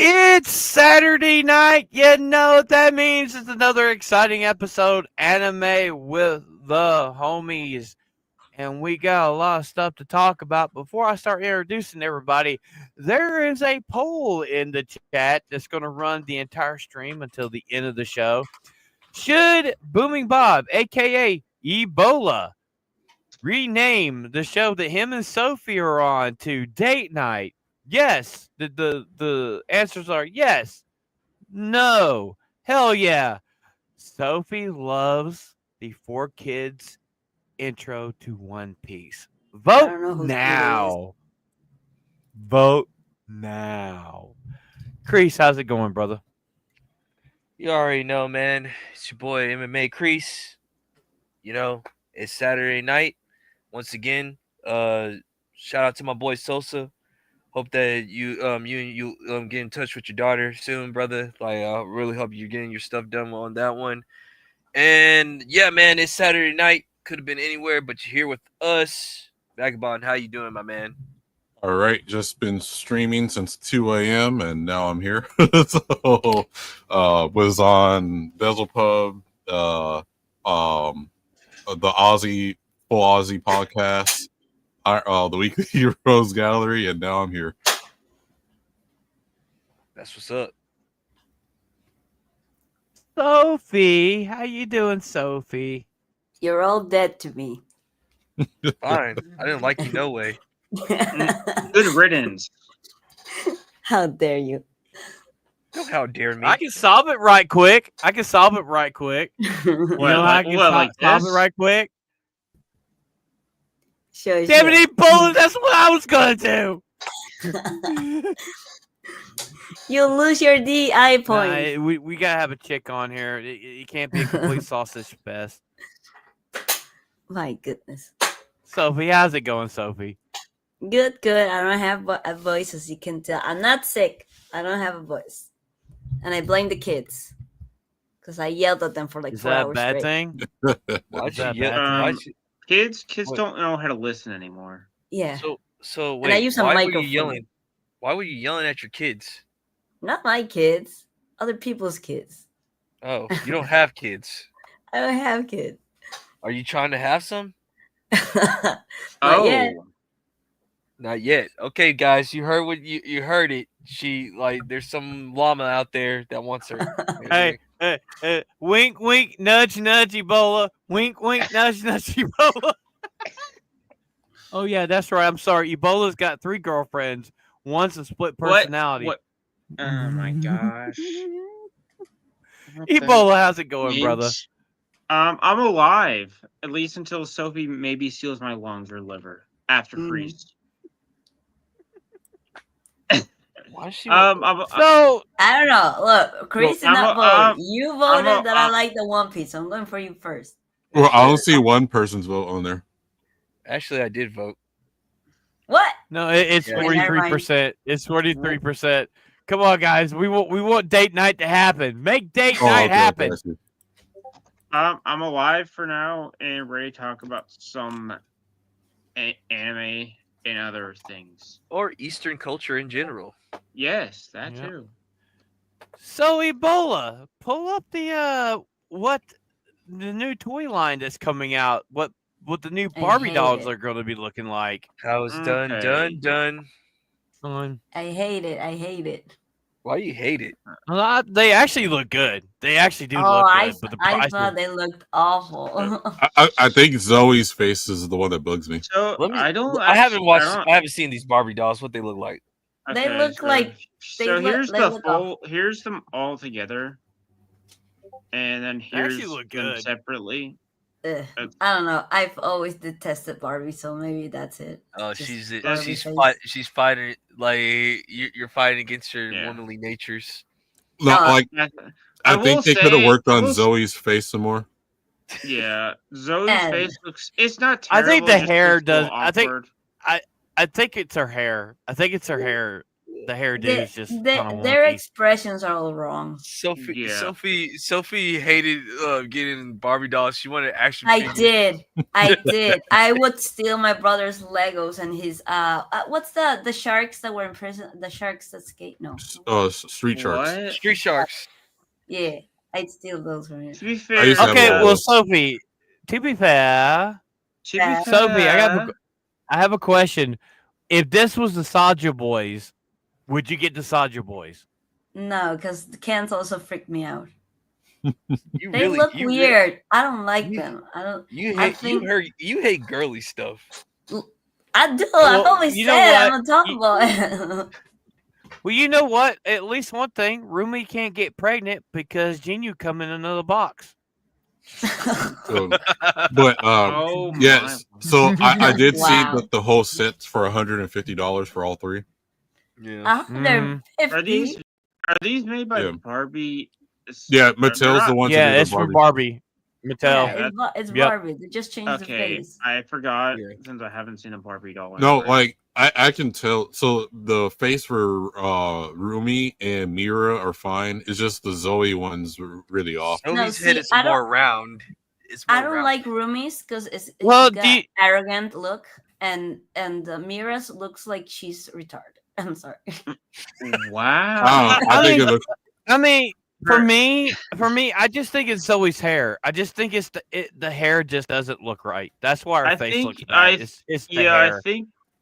It's Saturday night. You know what that means. It's another exciting episode, Anime with the Homies. And we got a lot of stuff to talk about. Before I start introducing everybody, there is a poll in the chat that's going to run the entire stream until the end of the show. Should Booming Bob, aka Ebola, rename the show that him and Sophie are on to Date Night? Yes. The answers are yes, no, hell yeah. Sophie loves the Four Kids intro to One Piece. I Vote don't know whose kid it is. now. Vote now. Kreese, how's it going, brother? You already know, man. It's your boy MMA-Kreese. You know, it's Saturday night. Once again, shout out to my boy Sosa. Hope that you get in touch with your daughter soon, brother. Like, I really hope you're getting your stuff done on that one. And yeah, man, it's Saturday night. Could have been anywhere, but you're here with us. Vagabond, how you doing, my man? All right, just been streaming since 2 a.m. and now I'm here. So, was on Bezel Pub, the Aussie Full Aussie podcast, the Weekly Heroes Gallery, and now I'm here. That's what's up. Sophie, how you doing, Sophie? You're all dead to me. Fine. I didn't like you no way. Good riddance. How dare you? Don't how dare me. I can solve it right quick. You know how I can solve it right quick? Sure, Damn sure. it, Ebola, that's what I was going to do. You'll lose your DI point. Nah, we gotta have a chick on here. It can't be a complete sausage fest. My goodness. Sophie, how's it going, Sophie? Good. I don't have a voice, as you can tell. I'm not sick. I don't have a voice. And I blame the kids. Because I yelled at them for like Is 4 that a hours bad straight. thing? Why'd Is you that yell? bad? Why'd you- Kids What? don't know how to listen anymore. Yeah. So wait. And I use a why were you microphone. yelling? Why were you yelling at your kids? Not my kids. Other people's kids. Oh, you don't have kids. I don't have kids. Are you trying to have some? Not yet. Not yet. Okay, guys, you heard what you heard it. She there's some llama out there that wants her. Hey, wink, wink, nudge, nudge, Ebola. Wink, wink, nudge, nudge, Ebola. Oh, yeah, that's right. I'm sorry. Ebola's got 3 girlfriends. One's a split personality. What? Oh my gosh. Ebola, how's it going, brother? I'm alive, at least until Sophie maybe steals my lungs or liver after freeze. Why is she? So, I don't know. Look, Chris did not vote. You voted that I like the One Piece, so I'm going for you first. Well, I don't see one person's vote on there. Actually, I did vote. What? no, it's Yeah. 43%. It's 43%. Come on, guys. We want date night to happen. Make date night happen. Okay, I'm alive for now and ready to talk about some anime and other things. Or Eastern culture in general. Yes, that Yeah. too. So, Ebola, pull up the new toy line that's coming out. What the new Barbie hate dolls it. are going to be looking like. How's Okay. done? I hate it. Why you hate it? They actually look good. They actually do Oh, look I good. But the price thought they looked awful. I think Zoe's face is the one that bugs me. So I haven't watched. I haven't seen these Barbie dolls. What they look like? They look like- So they here's look awful. here's them all together, and then here's actually look them good. separately. Ugh. I don't know. I've always detested Barbie, so maybe that's it. Oh, Just she's Barbie face. she's fighting like you're fighting against your Yeah. womanly natures. No, Uh, I will think they could have say- worked I on will- Zoe's face some more. Yeah, Zoe's And- face looks. It's not I terrible. think the it just hair looks a little does- I think- awkward. I think it's her hair. I think it's her hair. the hairdo The- is just the- kind of their wonky. expressions are all wrong. Yeah. Sophie hated getting Barbie dolls. She wanted action I figures. did. I would steal my brother's Legos and his what's the sharks that were in prison? The sharks that skate? No. Street Sharks. What? Street Sharks. Yeah, I'd steal those from him. To be I fair, used to have Okay, a lot well, of- Sophie, to be fair, to be Sophie, fair, I have a question. If this was the Saja Boys, would you get the Saja Boys? No, because the cans also freak me out. You They really, look you weird. I don't like you- them. I don't. You I hate think- you hate girly stuff. I do. Well, I've always you know said what? I'm gonna talk about it. Well, you know what? At least one thing, Rumi can't get pregnant because Genu come in another box. So, but oh yes. So I did see Wow. that the whole set's for $150 for all three. Yeah. my! 150. Are these made by Yeah. Barbie? Yeah, They're Mattel's the not- ones. Yeah, who did it's the for Barbie. Barbie. Mattel. Yeah, it's Yep. Barbie. They just changed the Okay, face. I forgot Yeah. since I haven't seen a Barbie doll. in No, forever. like I can tell. So the face for Rumi and Mira are fine. It's just the Zoe one's really off. Sophie's see, head is I don't- more round. It's more I don't round. like Rumi's because it's Well, got do you- arrogant look, and Mira's looks like she's retarded. I'm sorry. wow. I don't know. I think it looks. I mean, for Sure. me, I just think it's Zoe's hair. I just think it's the hair just doesn't look right. That's why her I face think looks bad. It's the hair.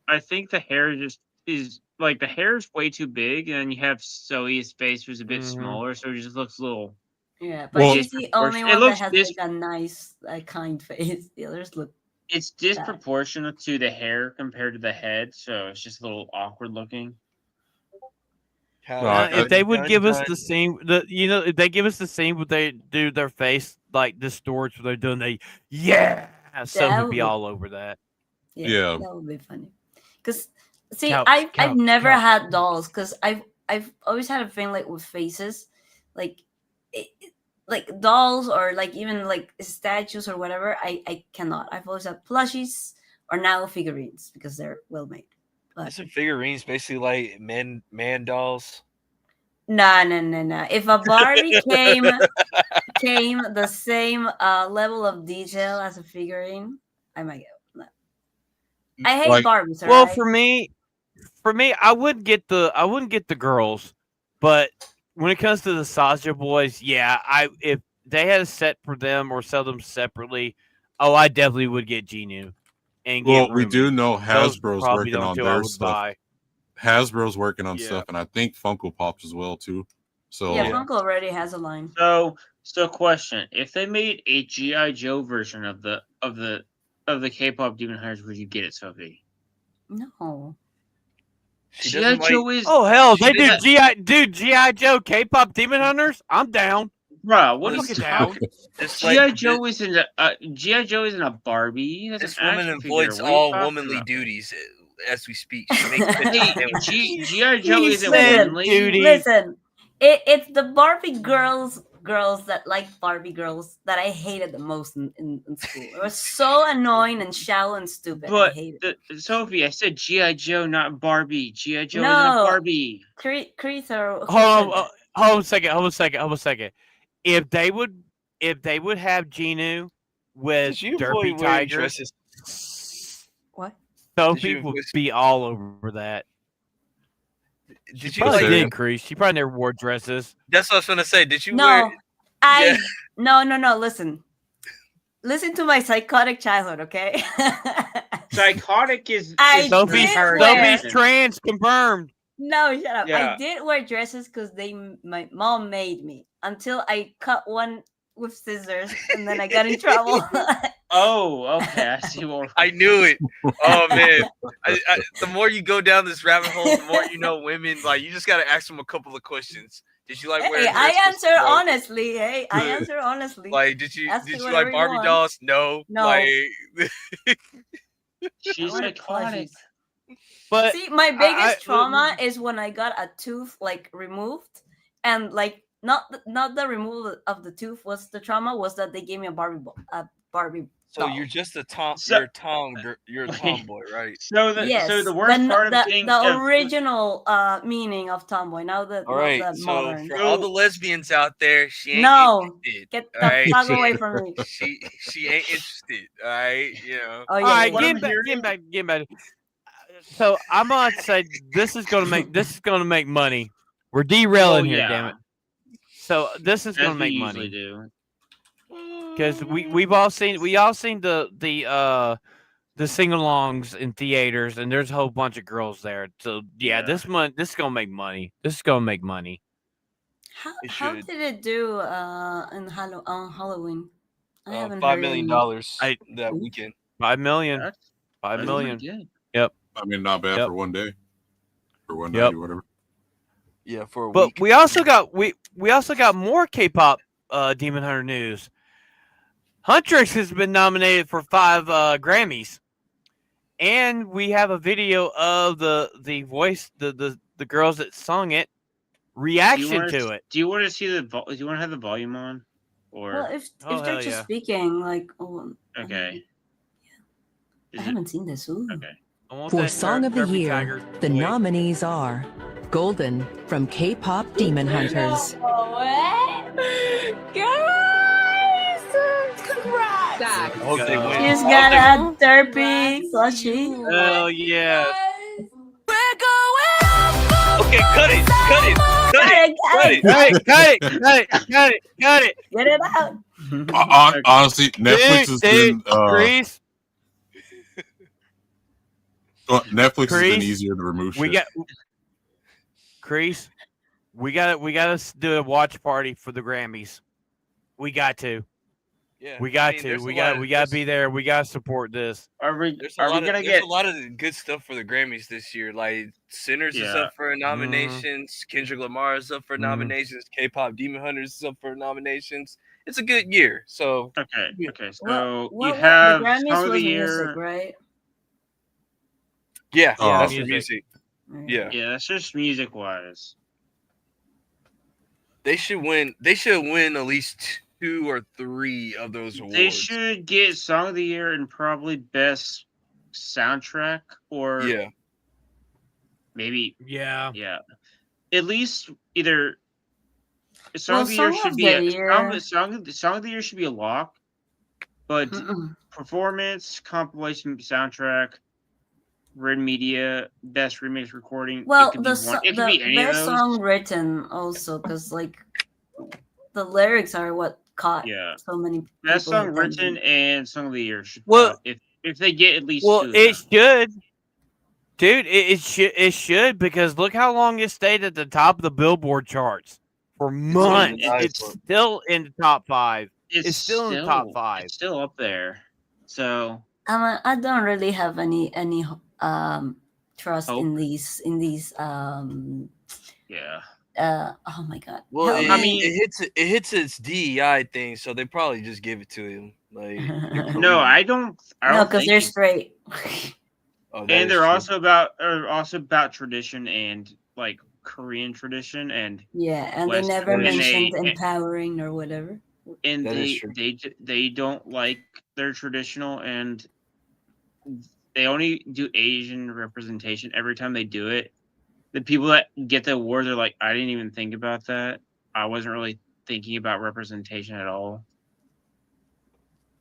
I think the hair just is like the hair is way too big, and then you have Zoe's face who's a bit Mhm. smaller, so it just looks a little. Yeah, but Well- she's the only It one that looks has dis- like a nice, kind face. The others look. It's disproportionate to the hair compared to the head, so it's just a little awkward looking. How- Well, If they would dun, give us dun. the same, if they give us the same, would they do their face like distorts? What they're doing, so That would would be be- all over that. Yeah. That would be funny. Because see, Couch, I've couch, never couch. had dolls because I've always had a thing like with faces, like like dolls or like even like statues or whatever. I cannot. I've always had plushies or now figurines because they're well made. But Isn't figurines basically like man dolls? no. If a Barbie came the same level of detail as a figurine, I might get. No. I hate Like- Barbies. Well, alright? for me, I wouldn't get the girls, but when it comes to the Saja boys, yeah, if they had a set for them or sell them separately, I definitely would get Genu. And get Well, we Rumi. do know Those Hasbro's probably working the on two I their would stuff. buy. Hasbro's working on Yeah. stuff, and I think Funko Pops as well too. So Yeah, Funko already has a line. So question: if they made a GI Joe version of the K-pop Demon Hunters, would you get it, Sophie? No. She GI doesn't like. Joe is Oh hell, She they did do GI Joe K-pop Demon Hunters. I'm down. bro. What I'm is fucking how? down. It's GI like Joe isn't GI Joe isn't a Barbie. That's this an woman action figure. avoids What are you all talking womanly about? duties as we speak. She makes Hey, sandwiches. GI Joe He isn't said, womanly. dude. Listen, it's the Barbie girls that like Barbie girls that I hated the most in school. It was so annoying and shallow and stupid. I But hated it. Sophie, I said GI Joe, not Barbie. GI Joe isn't No. a Barbie. Kreese or who Hold said on, hold on a second. If they would have Genu with Did you Derpy avoid wearing Tiger, dresses? that? What? Sophie you would avoid- be all over that. Did She you probably like? say- did, Kreese. She probably never wore dresses. That's what I was gonna say. Did you No, wear? I no. Listen to my psychotic childhood, okay? Psychotic is I is Sophie's, did her wear- Sophie's definition. trans confirmed. No, shut up. Yeah. I did wear dresses because my mom made me until I cut one with scissors and then I got in trouble. Oh, okay. I see what. I knew it. Oh man, the more you go down this rabbit hole, the more you know women. Like you just gotta ask them a couple of questions. Did you like Hey, wearing? I dresses? answer No. honestly. Hey, I answer honestly. Like, did you Ask me like whatever you Barbie want. dolls? No. No. Like, She's I wanted psychotic. plushies. But See, my biggest I- trauma is when I got a tooth like removed, and like not the removal of the tooth was the trauma was that they gave me a Barbie. So doll. you're just a tom. So- You're a tomboy, right? So Yes, the worst but part of being the original meaning of tomboy. Now the All right. the So modern. for all the lesbians out there, she ain't No, interested. get all the right? fuck She away ain't- from me. She ain't interested. All right. You know. Oh All yeah, right, what yeah. I'm get back. So I'm gonna say this is gonna make money. We're derailing here, yeah. damn it. So this is gonna As we make usually money do. because we all seen the sing-alongs in theaters, and there's a whole bunch of girls there. So yeah, Yeah. this is gonna make money. This is gonna make money. It How should. did it do on Halloween? I haven't $5 heard million any- that Ooh. weekend. 5 million. That's 5 pretty million. good. I mean, not bad Yep. for one day, or one Yep. night, or whatever. Yeah, for a But week. we also got more K-pop Demon Hunter news. Huntrix has been nominated for 5 Grammys, and we have a video of the voice the girls that sung it reaction to it. Do you want to see the? Do you want to have the volume on? Or Well, if Oh, they're hell just yeah. speaking, like, okay. I Is it haven't seen this. Ooh. okay? I want For that Song of the Derby Year, Tiger the boy. nominees are Golden from K-pop Demon Hunters, Guys, congrats! I hope they win. She's I got hope a derpy plushie. Hell yeah. Okay, cut it. Cut it. Cut it. Get it out. Honestly, Netflix has been Kreese, Netflix has been Kreese, easier to remove we shit. got Kreese. We got to do a watch party for the Grammys. We got to. Yeah, We got I mean, to. there's We a lot got. of- We got to there's- be there. We got to support this. Are we There's a are we lot of gonna there's get? a lot of good stuff for the Grammys this year. Like Sinners is Yeah. up for nominations. Kendrick Lamar is up for Mhm. nominations. K-pop Demon Hunters is up for nominations. It's a good year. So Okay. Yeah. Okay. So Well, you the have Grammys Song of the was Year. music, right? yeah, Yeah, that's music. for music. Yeah, Yeah, that's just music wise. they should win. They should win at least 2 or 3 of those awards. They should get Song of the Year and probably Best Soundtrack, or Yeah, maybe Yeah. at least either Song of the Song Year should of be the a Year. Song of the Year should be a lock, but performance, compilation, soundtrack, written media, best remix recording. Well, it could be one. It could the be any of best those. song written also, because like the lyrics are what caught Yeah. so many people. Best song written and Song of the Year should. Well- if they get at least Well, 2 of it them. should, dude. It should, because look how long it stayed at the top of the Billboard charts for months. It's still in the top 5. It's still in the top 5. It's still up there. So I don't really have any trust Hope. in these yeah. oh my god. well, Help I me. mean- it hits its DEI thing, so they probably just give it to him. Like, No, I don't. I no, don't because think they're it's- straight. oh, that and is they're true. also about tradition and like Korean tradition, and Yeah, and West- they never and they- mentioned and- empowering or whatever. and That is they true. they don't like their traditional, and they only do Asian representation every time they do it. The people that get the awards are like, I didn't even think about that. I wasn't really thinking about representation at all.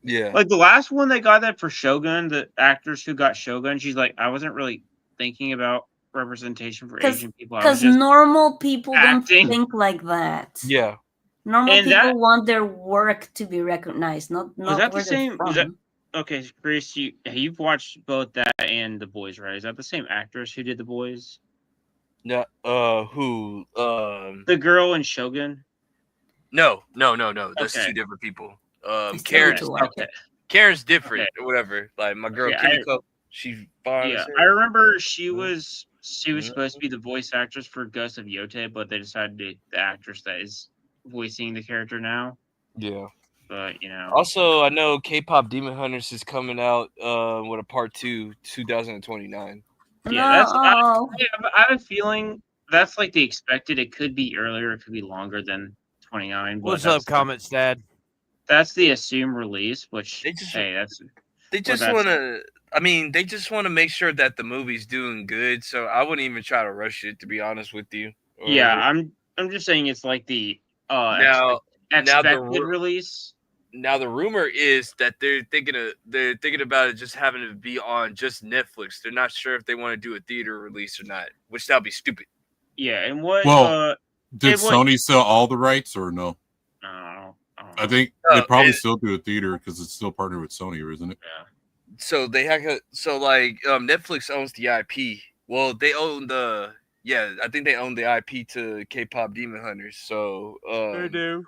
Yeah, Like the last one that got that for Shogun, the actress who got Shogun, she's like, I wasn't really thinking about representation for 'Cause- Asian people. I was Because just normal people acting. don't think like that. yeah. Normal And people that- want their work to be recognized, not that where the they're same- from. was that- okay, Chris, you've watched both that and The Boys, right? Is that the same actress who did The Boys? No, who? The girl in Shogun? No. That's Okay. 2 different people. I still Karen's need to watch Okay. it. Karen's different or whatever. Like my girl Okay, Kimiko, she's fine. Yeah, as I hell. remember she was Mhm. supposed to be the voice actress for Ghost of Yote, but they decided to the actress that is voicing the character now. Yeah. But Also, I know K-pop Demon Hunters is coming out with a part 2, 2029. Yeah, that's- No. I have a feeling that's like the expected. It could be earlier, it could be longer than 29. But What's up, Comments Dad? That's the assumed release, which They just- that's They just that's- want to. I mean, they just want to make sure that the movie's doing good. So I wouldn't even try to rush it, to be honest with you. Or yeah. whatever. I'm just saying it's like the Now the expected ru- release. Now the rumor is that they're thinking about it just having to be on just Netflix. They're not sure if they want to do a theater release or not, which that'll be stupid. Yeah, and what? Well, did and what- Sony sell all the rights or no? I don't know. I think they probably still do a theater because it's still partnered with Sony, isn't it? Yeah. So they have Netflix owns the IP. Well, they own I think they own the IP to K-pop Demon Hunters. So They do.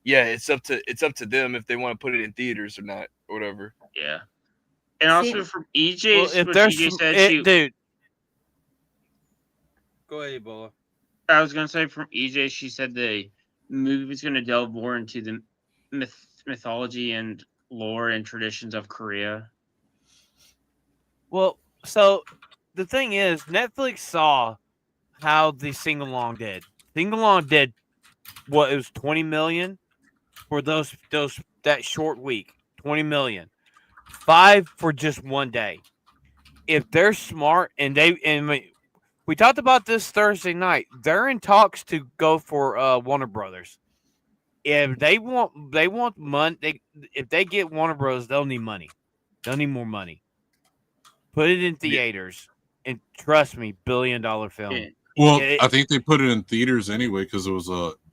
yeah, it's up to them if they want to put it in theaters or not, or whatever. Yeah. And also from EJ, Well, if what there's EJ said, dude. Go ahead, Ebola. I was gonna say from EJ, she said the movie was gonna delve more into the mythology and lore and traditions of Korea. Well, so the thing is, Netflix saw how the sing along did. Sing along did what, it was 20 million for that short week. 20 million. 5 for just one day. If they're smart and we talked about this Thursday night, they're in talks to go for Warner Brothers. If they want money, if they get Warner Brothers, they'll need money. They'll need more money. Put it in theaters, and trust me, billion-dollar film. Yeah. Well, I think they put it in theaters anyway because it was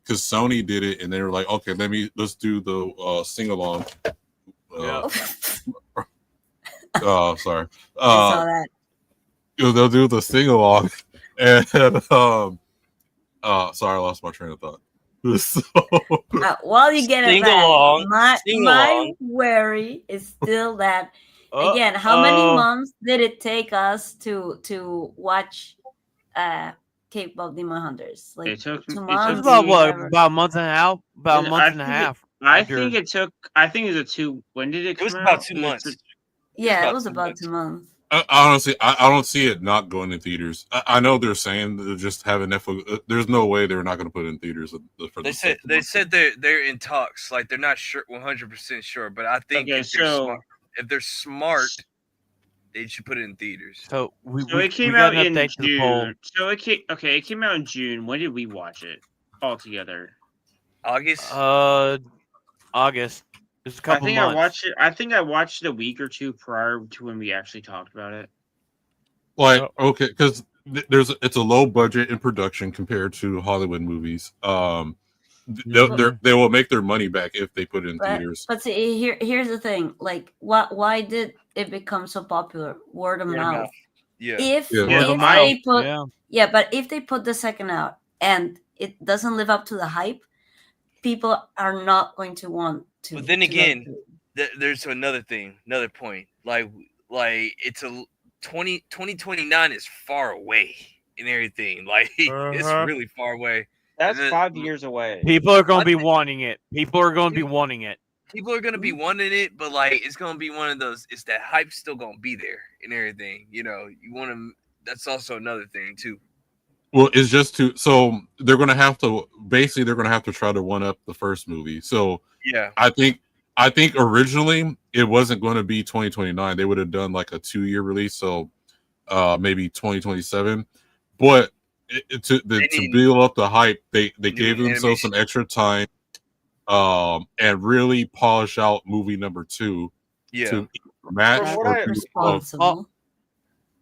because Sony did it and they were like, okay, let's do the sing along. Sorry. I saw that. They'll do the sing along, and sorry, I lost my train of thought. So, While you get it Sing back, along, my sing along. worry is still that again. How many months did it take us to watch K-pop Demon Hunters? Like It took 2 it months. It was took about me- what? whatever. About a month and a half? About a month and a half. I after- think it took. I think it was a 2. When did it It come was out? about 2 It was months. Yeah, about it was 2 about months. 2 months. honestly, I don't see it not going to theaters. I know they're saying they're just having Netflix. There's no way they're not going to put it in theaters. For They said they're in talks. Like they're not sure, 100% sure. But I think Okay, if they're smart, they should put it in theaters. So So it came got out an in update to the poll. June. So it came out in June. When did we watch it all together? August. August. It's a couple I think months. I watched it. I think I watched it a week or two prior to when we actually talked about it. Like, okay, because it's a low budget in production compared to Hollywood movies. They will make their money back if they put it in theaters. But see, here's the thing. Like, why did it become so popular? Word of mouth. Yeah. If Yeah. they put Yeah. but if they put the second out and it doesn't live up to the hype, people are not going to want to. But then to again, like there's another point. Like it's 2029 is far away and everything. Like it's really far away. That's And then- 5 years away. People are going to be wanting it. People are going to be wanting it. People are gonna be wanting it, but like it's gonna be one of those. It's that hype's still gonna be there and everything. You know, you want to. That's also another thing too. Well, it's just so they're going to have to try to one up the first movie. So Yeah. I think originally it wasn't going to be 2029. They would have done like a 2-year release, so maybe 2027. But to build up the hype, they gave themselves some extra time, and really polish out movie number 2 Yeah. to match. From what or I- to- responsible.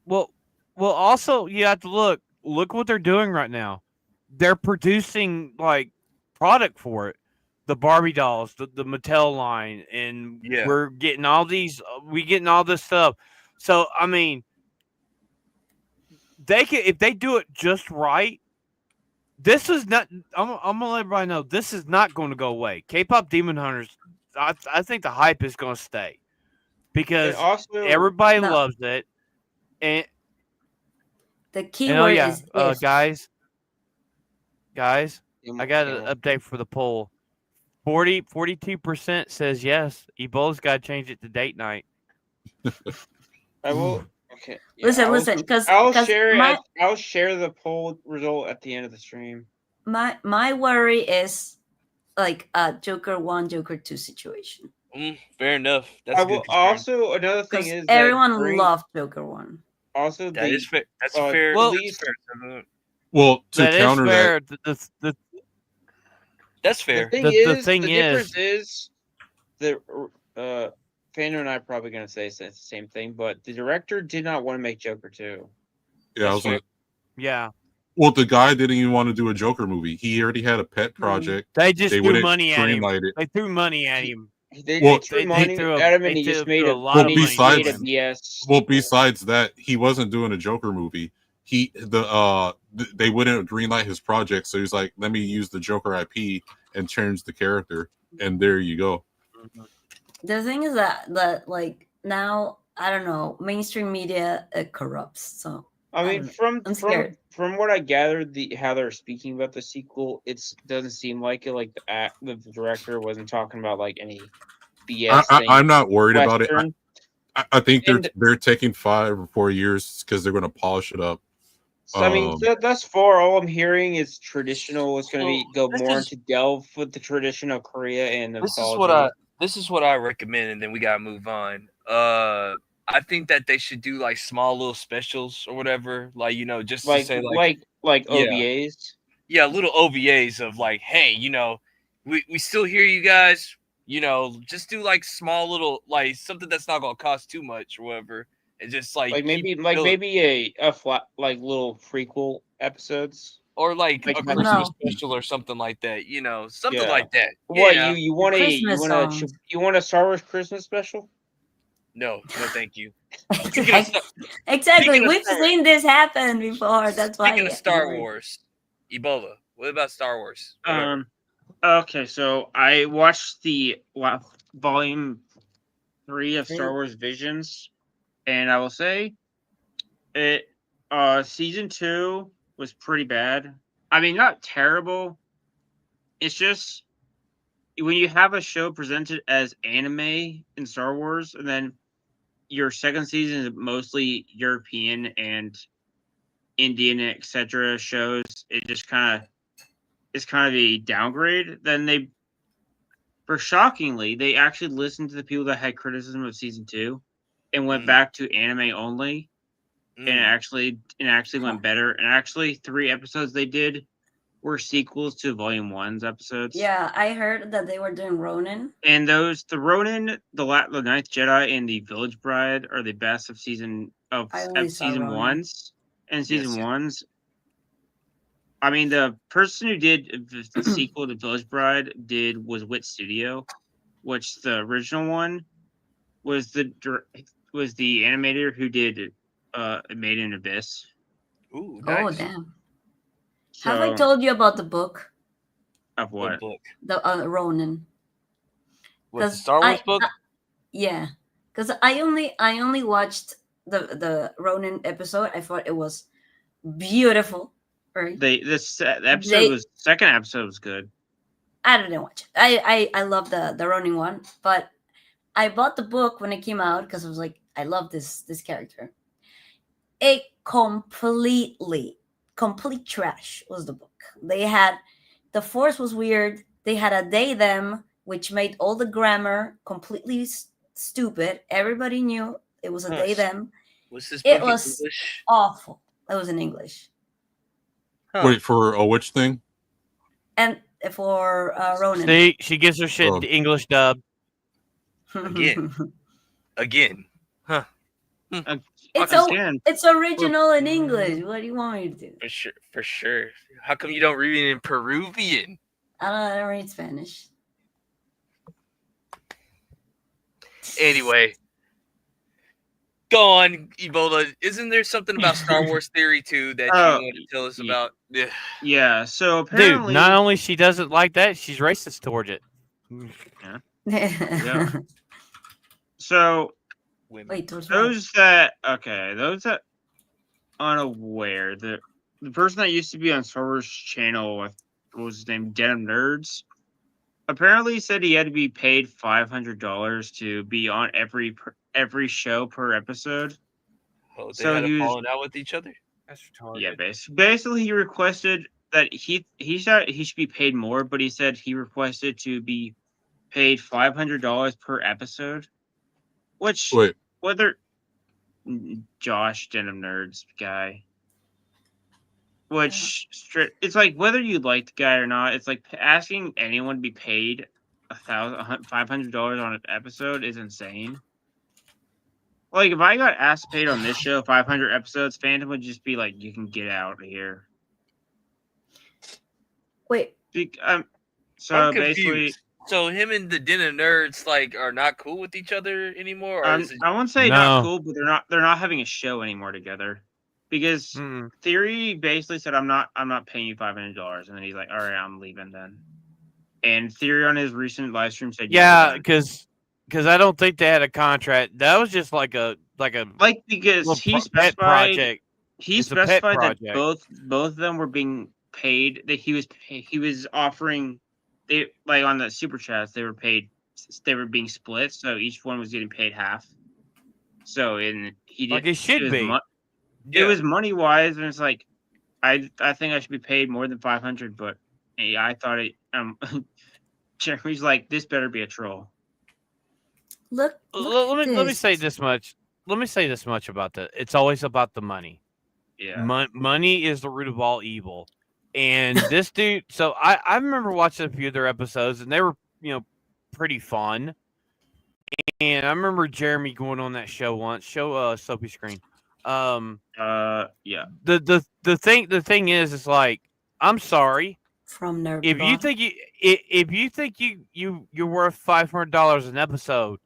Well, also you have to look what they're doing right now. They're producing like product for it. The Barbie dolls, the Mattel line, and Yeah. we're getting all these. We getting all this stuff. So I mean, they can if they do it just right. This is not. I'm gonna let everybody know this is not going to go away. K-pop Demon Hunters. I think the hype is going to stay because And also, everybody No. loves it. And The key And word is if. guys, I got an update for the poll. 42% says yes. Ebola's got to change it to date night. I will. Okay. yeah, Listen, because I'll share my, I'll share the poll result at the end of the stream. my worry is like a Joker 1, Joker 2 situation. Fair enough. That's I a good will concern. also another thing Because is that everyone during- loved Joker 1. also That the is fair. That's uh, fair. well, That's least fair. Well, to That is counter that, fair. That's the fair. thing The is thing the is- difference is the Fano and I are probably gonna say it's the same thing, but the director did not want to make Joker 2. yeah, I was fair. like, Yeah, well, the guy didn't even want to do a Joker movie. He already had a pet project. they just They threw wouldn't money at him. greenlight it. They threw money at him. They Well, threw they money threw a- at him, they and he just threw made a a lot of and he money just made at a him. BS. Well, sequel. besides that, he wasn't doing a Joker movie. They wouldn't greenlight his project, so he's like, "Let me use the Joker IP and change the character," and there you go. The thing is that like now, I don't know, mainstream media corrupts. So I mean, don't know. from I'm scared. from what I gathered, how they're speaking about the sequel, it doesn't seem like it. Like the director wasn't talking about like any BS thing. I'm not worried about it. Western. I think And- they're taking 5 or 4 years because they're going to polish it up. So, I mean, thus far, all I'm hearing is traditional. It's going to be go this more is- into delve with the traditional Korea and the This mythology. is what I recommend, and then we gotta move on. I think that they should do like small little specials or whatever, like just to like say like yeah. OVAs. yeah, little OVAs of like, hey, we still hear you guys. Just do like small little like something that's not gonna cost too much or whatever, and just like Like keep maybe building. a flat like little prequel episodes. Or like like a that. Christmas No. special or something like that. Something Yeah. like that. What Yeah. you want Christmas songs. you want a Star Wars Christmas special? No, thank you. Exactly. speaking of We've Star Wars- seen this happen before. That's why. Speaking of Star Wars, Ebola. What about Star Wars? Whatever. Okay, so I watched the volume 3 of Star Wars Visions, and I will say it season 2 was pretty bad. I mean, not terrible. It's just when you have a show presented as anime in Star Wars, and then your second season is mostly European and Indian, etc. shows, it just it's kind of a downgrade. Then shockingly, they actually listened to the people that had criticism of season 2 and went back to anime only, and it actually went better. And actually, 3 episodes they did were sequels to Volume 1's episodes. Yeah, I heard that they were doing Ronin. And the Ronin, the Ninth Jedi, and the Village Bride are the best of season I only saw season Ronin. 1's. And season Yes. 1's. I mean, the person who did the sequel to Village Bride was Wit Studio, which the original one was the animator who did Made in Abyss. Ooh, Oh nice. damn! So, Have I told you about the book, of What what? book? the Ronin? What, the 'Cause Star Wars book? Yeah, because I only watched the Ronin episode. I thought it was beautiful. Right? Second episode was good. I didn't watch it. I love the Ronin one, but I bought the book when it came out because I was like, I love this character. It complete trash was the book. They had the Force was weird. They had a they them, which made all the grammar completely stupid. Everybody knew it was a they them. Was this It book was in English? awful. It was in English. Huh. Wait for a which thing? And for Ronin. See, she gives her shit Oh. the English dub. Again. Huh. It's Again, it's original in English. What do you want me to do? For sure. How come you don't read it in Peruvian? I don't read Spanish. Anyway. Go on, Ebola. Isn't there something about Star Wars theory too that you want to tell us about? Yeah. yeah. So Dude, apparently, not only she doesn't like that, she's racist towards it. Yeah. So Women. Wait, what's those that unaware, the person that used to be on Star Wars channel, what was his name, Denim Nerds, apparently said he had to be paid $500 to be on every show per episode. Oh, they So had he a was- falling out with each other? That's retarded. Yeah, basically he requested that he said he should be paid more, but he said he requested to be paid $500 per episode, which Wait, whether Josh Denim Nerds guy, which it's like whether you like the guy or not, it's like asking anyone to be paid $500 on an episode is insane. Like if I got asked paid on this show 500 episodes, Phantom would just be like, "You can get out of here." Wait, So I'm basically, confused. So him and the Den of Nerds like are not cool with each other anymore, or is it... I won't say No. not cool, but they're not having a show anymore together because Mm. Theory basically said, "I'm not paying you $500," and then he's like, "All right, I'm leaving then." And Theory on his recent live stream said, Yeah, we're done." because I don't think they had a contract. That was just like a because little he pet specified project. he It's a pet specified that project. both of them were being paid, that he was offering, they like on the super chats they were being split, so each one was getting paid half. So he did, Like it should be. It was money wise, and it's like I think I should be paid more than 500, but hey, I thought it. Jeremy's like, this better be a troll. look Let at me say this much. Let me say this much about that. It's always about the money. Yeah. Money is the root of all evil. And this dude, so I remember watching a few of their episodes, and they were, pretty fun. And I remember Jeremy going on that show once. Show Soapy Screen. Yeah. The thing is, it's like, I'm sorry. from Nerd. If you think you're worth $500 an episode,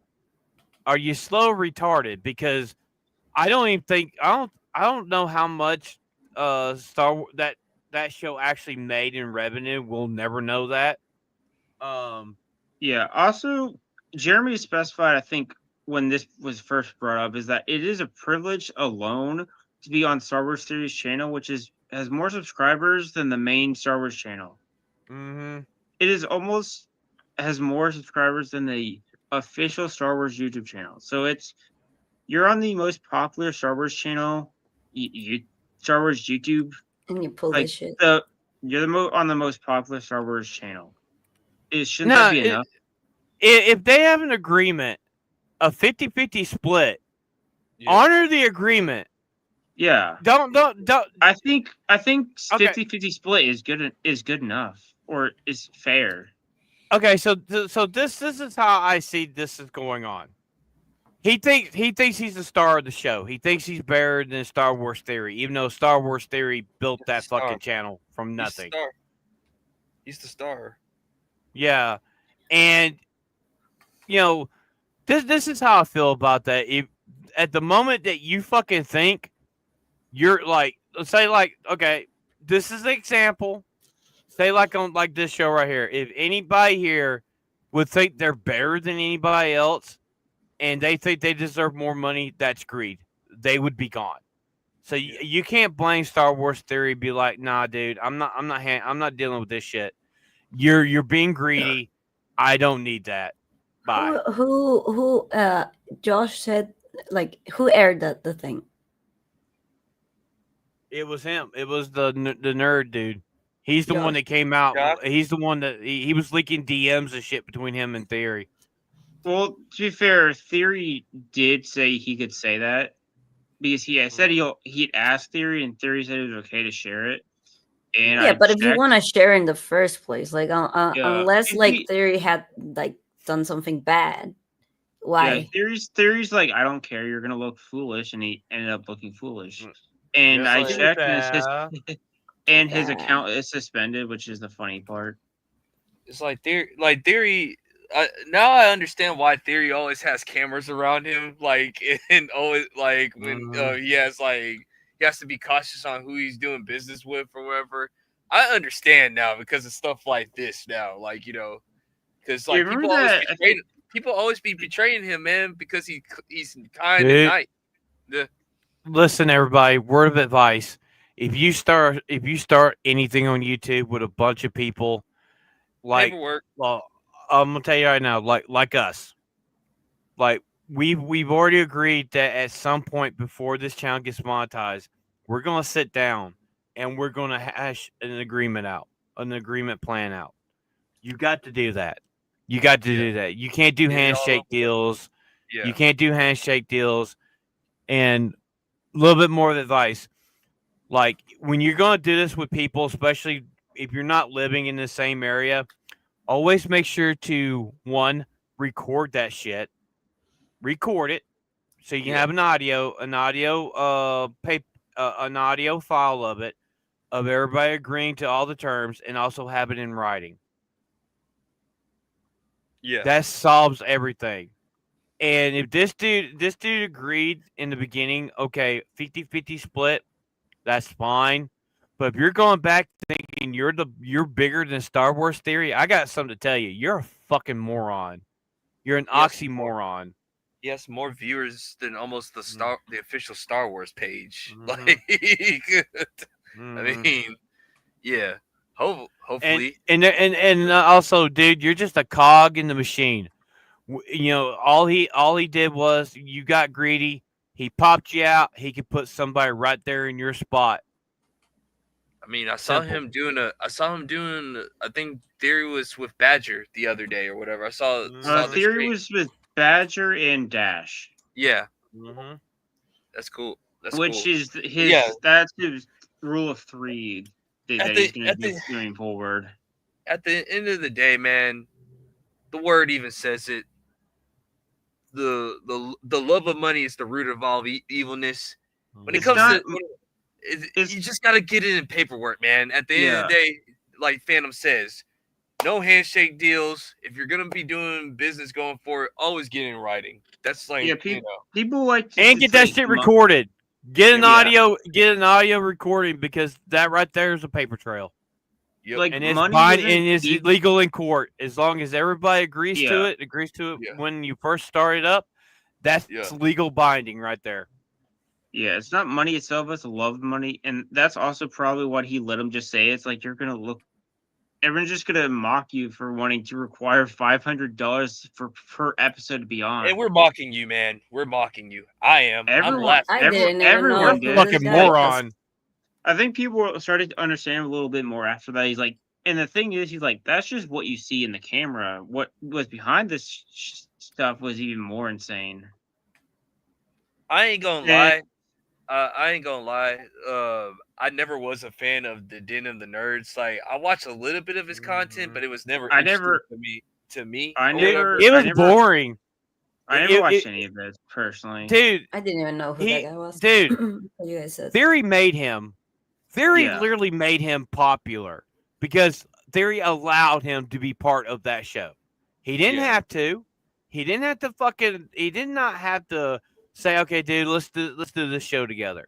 are you slow retarded? Because I don't know how much that show actually made in revenue. We'll never know that. Yeah. Also, Jeremy specified, I think, when this was first brought up, is that it is a privilege alone to be on Star Wars Theory's channel, which has more subscribers than the main Star Wars channel. Mm-hmm. It is almost has more subscribers than the official Star Wars YouTube channel. So you're on the most popular Star Wars channel, Star Wars YouTube. and you pull Like this shit. you're on the most popular Star Wars channel. Shouldn't that be enough? If they have an agreement, a 50-50 split, honor the agreement. Yeah. Don't. I think 50-50 split is good enough, or is fair. Okay, so this is how I see this is going on. He thinks he's the star of the show. He thinks he's better than Star Wars Theory, even though Star Wars Theory built that fucking channel from nothing. He's the star. Yeah, and this is how I feel about that. If at the moment that you fucking think you're like, let's say like, okay, this is an example. Say like on like this show right here. If anybody here would think they're better than anybody else, and they think they deserve more money, that's greed. They would be gone. So you can't blame Star Wars Theory. Be like, nah, dude, I'm not dealing with this shit. You're being greedy. I don't need that. Bye. Who Josh said, like, who aired the thing? It was him. It was the nerd dude. He's the Josh. one that came out. Yeah. He's the one that he was leaking DMs and shit between him and Theory. Well, to be fair, Theory did say he could say that because he said he'd asked Theory, and Theory said it was okay to share it. And Yeah, but if you want to share in the first place, like unless like Theory had like done something bad, why? Yeah, Theory's like, I don't care. You're gonna look foolish, and he ended up looking foolish. And I checked, and his account is suspended, which is the funny part. It's like Theory. Now I understand why Theory always has cameras around him, like, and always like when he has to be cautious on who he's doing business with or whatever. I understand now because of stuff like this now, like, because like people always be betraying him, man, because he's kind and nice. Listen, everybody, word of advice: if you start anything on YouTube with a bunch of people, like, well, I'm gonna tell you right now, like us, like we've already agreed that at some point before this channel gets monetized, we're gonna sit down and we're going to hash an agreement plan out. You got to do that. You got to do that. You can't do handshake deals. Yeah. You can't do handshake deals. And a little bit more of advice. Like, when you're going to do this with people, especially if you're not living in the same area, always make sure to, one, record that shit. Record it so you can have an audio file of it, of everybody agreeing to all the terms, and also have it in writing. Yeah. That solves everything. And if this dude agreed in the beginning, okay, 50-50 split, that's fine. But if you're going back thinking you're bigger than Star Wars Theory, I got something to tell you. You're a fucking moron. You're an oxymoron. He has more viewers than almost the official Star Wars page. Like, I mean, yeah. Hopefully, and also, dude, you're just a cog in the machine. You know, all he did was, you got greedy. He popped you out. He could put somebody right there in your spot. I mean, I saw him doing. I think Theory was with Badger the other day or whatever. I saw Theory was with Badger and Dash. Yeah. Mm-hmm. That's cool. Which is his. Yeah. That's his rule of 3 that he's going to be doing forward. At the end of the day, man, the word even says it. The love of money is the root of all evilness. When it comes to you just got to get it in paperwork, man. At the end of the day, like Phantom says, no handshake deals. If you're gonna be doing business going forward, always get in writing. That's like people like to and get that shit recorded. Get an audio recording, because that right there is a paper trail. Yep. Like, and it's legal in court as long as everybody agrees to it. When you first start it up, that's legal binding right there. Yeah, it's not money itself; it's love money, and that's also probably what he let him just say. It's like, you're gonna look. Everyone's just gonna mock you for wanting to require $500 per episode to be on. And we're mocking you, man. We're mocking you. I am. Everyone did. Fucking moron. I think people started to understand a little bit more after that. He's like, and the thing is, he's like, that's just what you see in the camera. What was behind this stuff was even more insane. I ain't gonna lie. I never was a fan of the Den of the Nerds. Like, I watched a little bit of his content, but it was never. To me. It was boring. I never watched any of it personally, dude. I didn't even know who that guy was, dude. You guys said Theory made him. Theory literally made him popular because Theory allowed him to be part of that show. He didn't have to. He didn't have to fucking. He did not have to say, "Okay, dude, let's do this show together."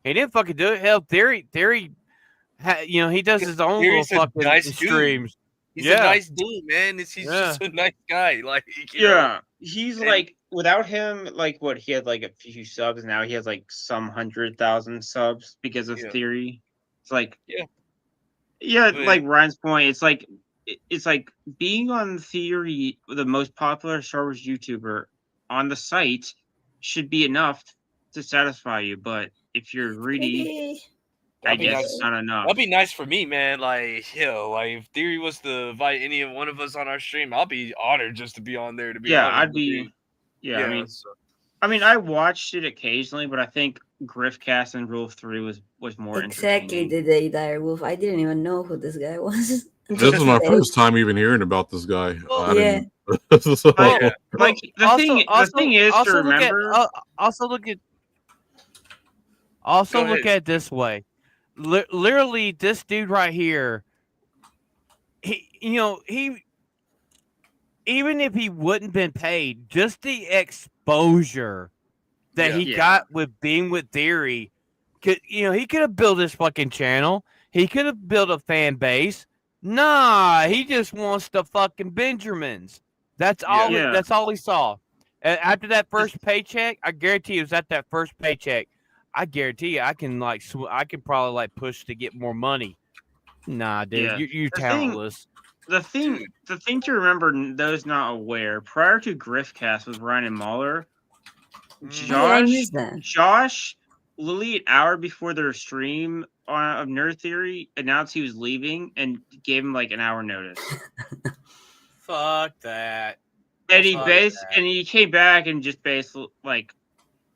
He didn't fucking do it. Hell, Theory, he does his own little fucking streams. He's a nice dude, man. He's just a nice guy. Like, he's like, without him, like, what, he had like a few subs. Now he has like some 100,000 subs because of Theory. It's like, like Ryan's point. It's like being on Theory, the most popular Star Wars YouTuber on the site, should be enough to satisfy you. But if you're greedy, I guess it's not enough. That'd be nice for me, man. Like, if Theory was to invite any one of us on our stream, I'll be honored just to be on there. I'd be. Yeah, I mean, I watched it occasionally, but I think Griffcast and Rule 3 was more exactly the day that Wolf. I didn't even know who this guy was. This is my first time even hearing about this guy. Like, the thing is to remember. Also look at it this way. Literally, this dude right here, he even if he wouldn't been paid, just the exposure that he got with being with Theory, he could have built his fucking channel. He could have built a fan base. Nah, he just wants the fucking Benjamins. That's all. That's all he saw. After that first paycheck, I guarantee it was at that first paycheck. I guarantee you, I can probably push to get more money. Nah, dude, you're talentless. The thing to remember, those not aware, prior to Griffcast with Ryan and Mahler, Josh, literally an hour before their stream, of Nerd Theory announced he was leaving and gave him like an hour notice. Fuck that. And Fuck that. he came back and just basically like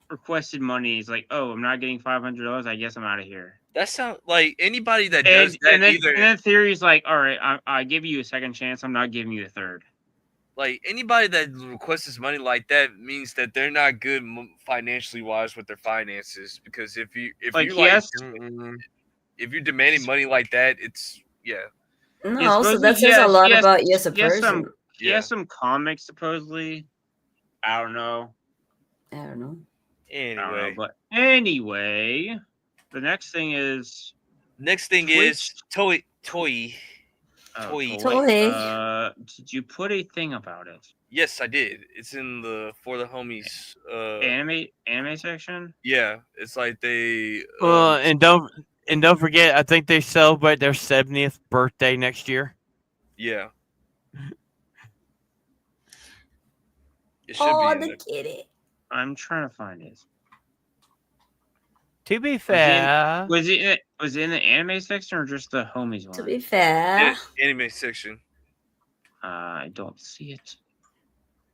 requested money. He's like, "Oh, I'm not getting $500. I guess I'm out of here." That sounds like anybody that does that And either. then Theory's like, "All right, I give you a second chance. I'm not giving you a third." Like anybody that requests money like that means that they're not good financially wise with their finances. Because if you're demanding money like that, it's No, so that says a lot about you as a person. He has some comics supposedly. I don't know. Anyway, but anyway, the next thing is Toy. Did you put a thing about it? Yes, I did. It's in the For the Homies anime section. Yeah, it's like they and don't forget, I think they celebrate their 70th birthday next year. Yeah. It should be the kitty. I'm trying to find it. To be fair, was it in the anime section or just the homies one? To be fair, anime section. I don't see it.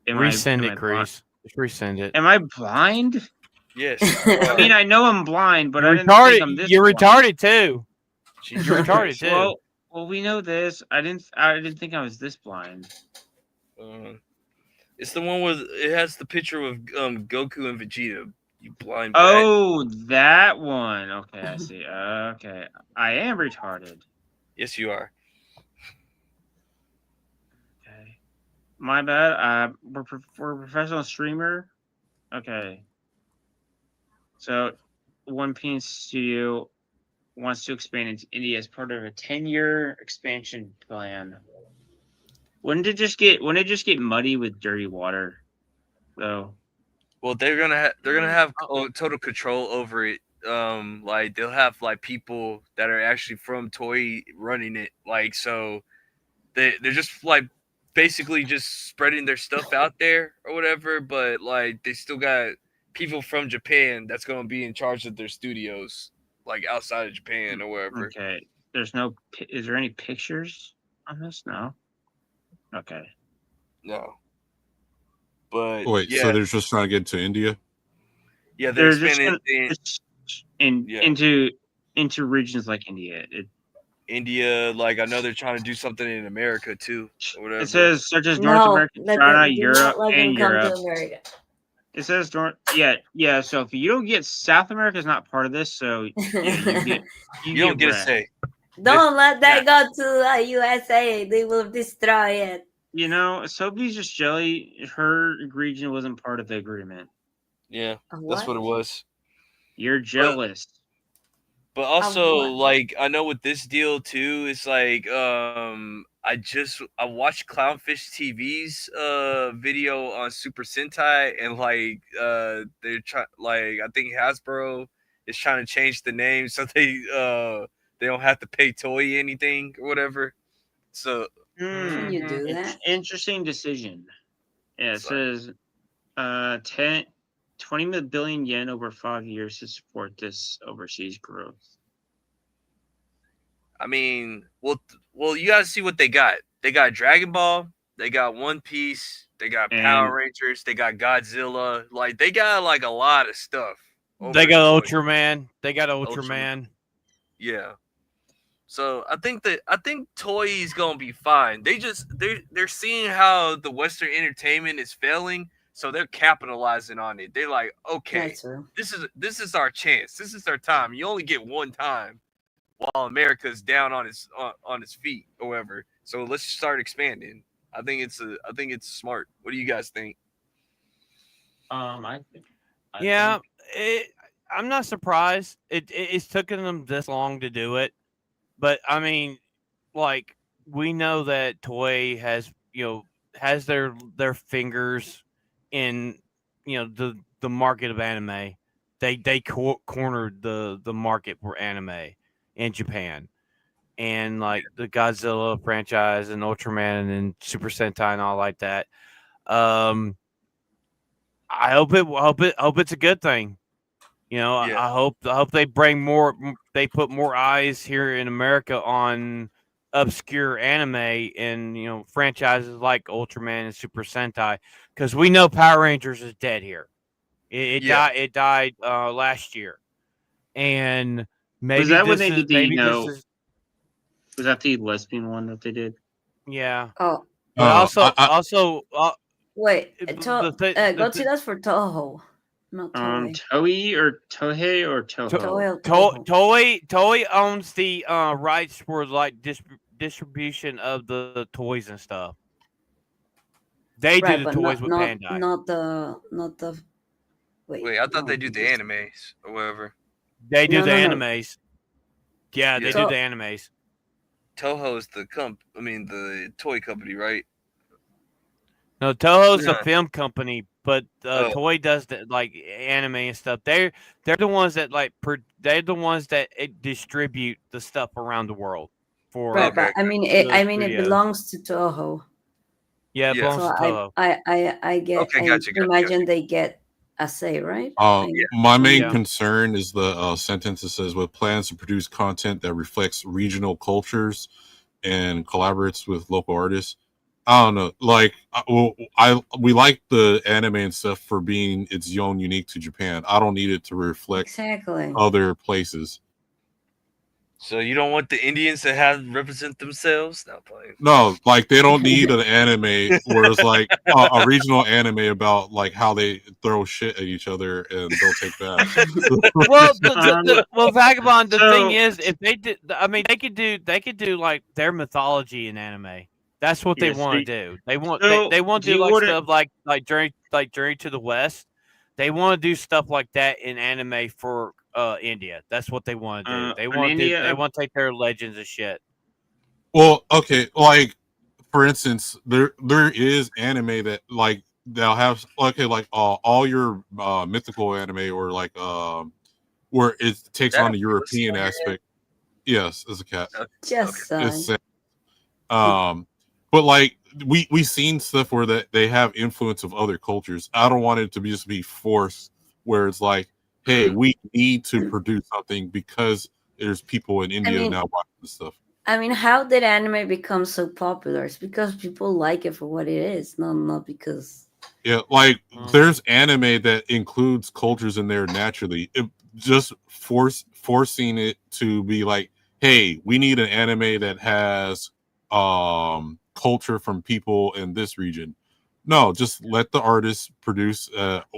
Resend it, Kreese. Just resend it. Am I blind? Yes. I mean, I know I'm blind, but you're I didn't think I'm this. You're blind. retarded too. You're retarded too. Well, we know this. I didn't think I was this blind. It's the one with it has the picture of Goku and Vegeta. You blind. Oh, that one. Okay, I see. Okay, I am retarded. Yes, you are. Okay, my bad. We're a professional streamer. Okay. So, One Piece Studio wants to expand into India as part of a 10-year expansion plan. Wouldn't it just get muddy with dirty water, though? Well, they're gonna have total control over it. Like they'll have like people that are actually from Toei running it. Like so, they're just like basically just spreading their stuff out there or whatever. But like they still got people from Japan that's gonna be in charge of their studios, like outside of Japan or wherever. Okay. Is there any pictures on this? No. Okay. No. But wait, so they're just trying to get into India? Yeah, they're into regions like India. India, like I know they're trying to do something in America too, or whatever. It says such as North America, China, Europe, and Europe. It says yeah. So if you don't get South America is not part of this, so you don't get a say. Don't let that go to USA. They will destroy it. You know, Sophie's just jelly. Her region wasn't part of the agreement. Yeah, that's what it was. You're jealous. But also, like, I know with this deal too, it's like I watched Clownfish TV's video on Super Sentai, and like they're trying, like, I think Hasbro is trying to change the name so they don't have to pay Toei anything or whatever. So can you do that? Interesting decision. Yeah, it says 20 billion yen over 5 years to support this overseas growth. I mean, well, you gotta see what they got. They got Dragon Ball, they got One Piece, they got Power Rangers, they got Godzilla. Like they got like a lot of stuff. They got Ultraman. They got Ultraman. Yeah. So I think Toei is gonna be fine. They're seeing how the Western entertainment is failing, so they're capitalizing on it. They're like, okay, this is our chance. This is our time. You only get one time while America's down on its feet or whatever. So let's start expanding. I think it's smart. What do you guys think? I I'm not surprised. It's taken them this long to do it. But I mean, like, we know that Toei has their fingers in the market of anime. They cornered the market for anime in Japan, and like the Godzilla franchise and Ultraman and Super Sentai and all like that. I hope it's a good thing. You know, Yeah. I hope they bring more. They put more eyes here in America on obscure anime and franchises like Ultraman and Super Sentai, because we know Power Rangers is dead here. It Yeah. died. It died last year, and Was maybe that when this they is did the, maybe this is was that the lesbian one that they did? yeah. Oh, But I wait. the Godzilla's for Toho, not Toei. Toei or Tohei or Toho? Toei or Toho. Toei owns the rights for like distribution of the toys and stuff. They do Right, the but toys with not Bandai. Wait, I thought they no. do the animes or whatever. They do No, the no, no. animes. Yeah, they Yeah. do So- the animes. Toho's the toy company, right? No, Toho's a Yeah. film company, but Oh. Toei does the like anime and stuff. They're the ones that they're the ones that distribute the stuff around the world for. Right, Okay. but I mean, Those it studios. belongs to Toho. Yeah, it Yeah. belongs So to Toho. I get. Okay, I gotcha, imagine they get a say, right? My main Yeah. concern is the sentence that says, with plans to produce content that reflects regional cultures and collaborates with local artists. I don't know. Like, we like the anime and stuff for being its own unique to Japan. I don't need it to reflect Exactly. other places. So you don't want the Indians to represent themselves? No, playing. No, like they don't need an anime where it's like a regional anime about like how they throw shit at each other and they'll take baths. Well, Vagabond. The So- thing is, if they did, I mean, they could do like their mythology in anime. That's what they Yes, want they- to do. They want So, they want do to do you like order- stuff like Journey to the West. They want to do stuff like that in anime for India. That's what they want to do. They in want to India, they want to take their legends and shit. Well, okay, like for instance, there is anime that like they'll have like all your mythical anime or like where it takes That on the a European pussy on your aspect. Yes, as a cat. Just It's but like we seen stuff where that they have influence of other cultures. I don't want it to just be forced where it's like, hey, we need to produce something because there's people in India mean- now watching this stuff. I mean, how did anime become so popular? It's because people like it for what it is, not because. Yeah, like Mhm. there's anime that includes cultures in there naturally. It just forcing it to be like, hey, we need an anime that has culture from people in this region. No, just let the artists produce.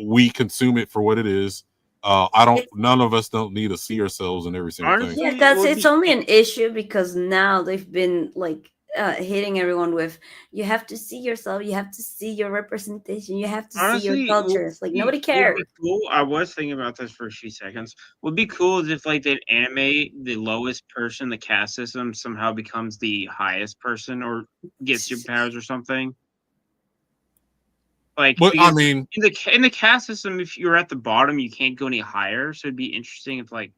We consume it for what it is. None of us don't need to see ourselves in every single Honestly, thing. Yeah, that's would it's be- only an issue because now they've been like hitting everyone with you have to see yourself, you have to see your representation, you have to see Honestly, your cultures. Like nobody cares. Would be cool. I was thinking about this for a few seconds. Would be cool is if like they animate the lowest person, the caste system somehow becomes the highest person or gets your powers or something. Like, But I because mean, in the caste system, if you're at the bottom, you can't go any higher. So it'd be interesting if like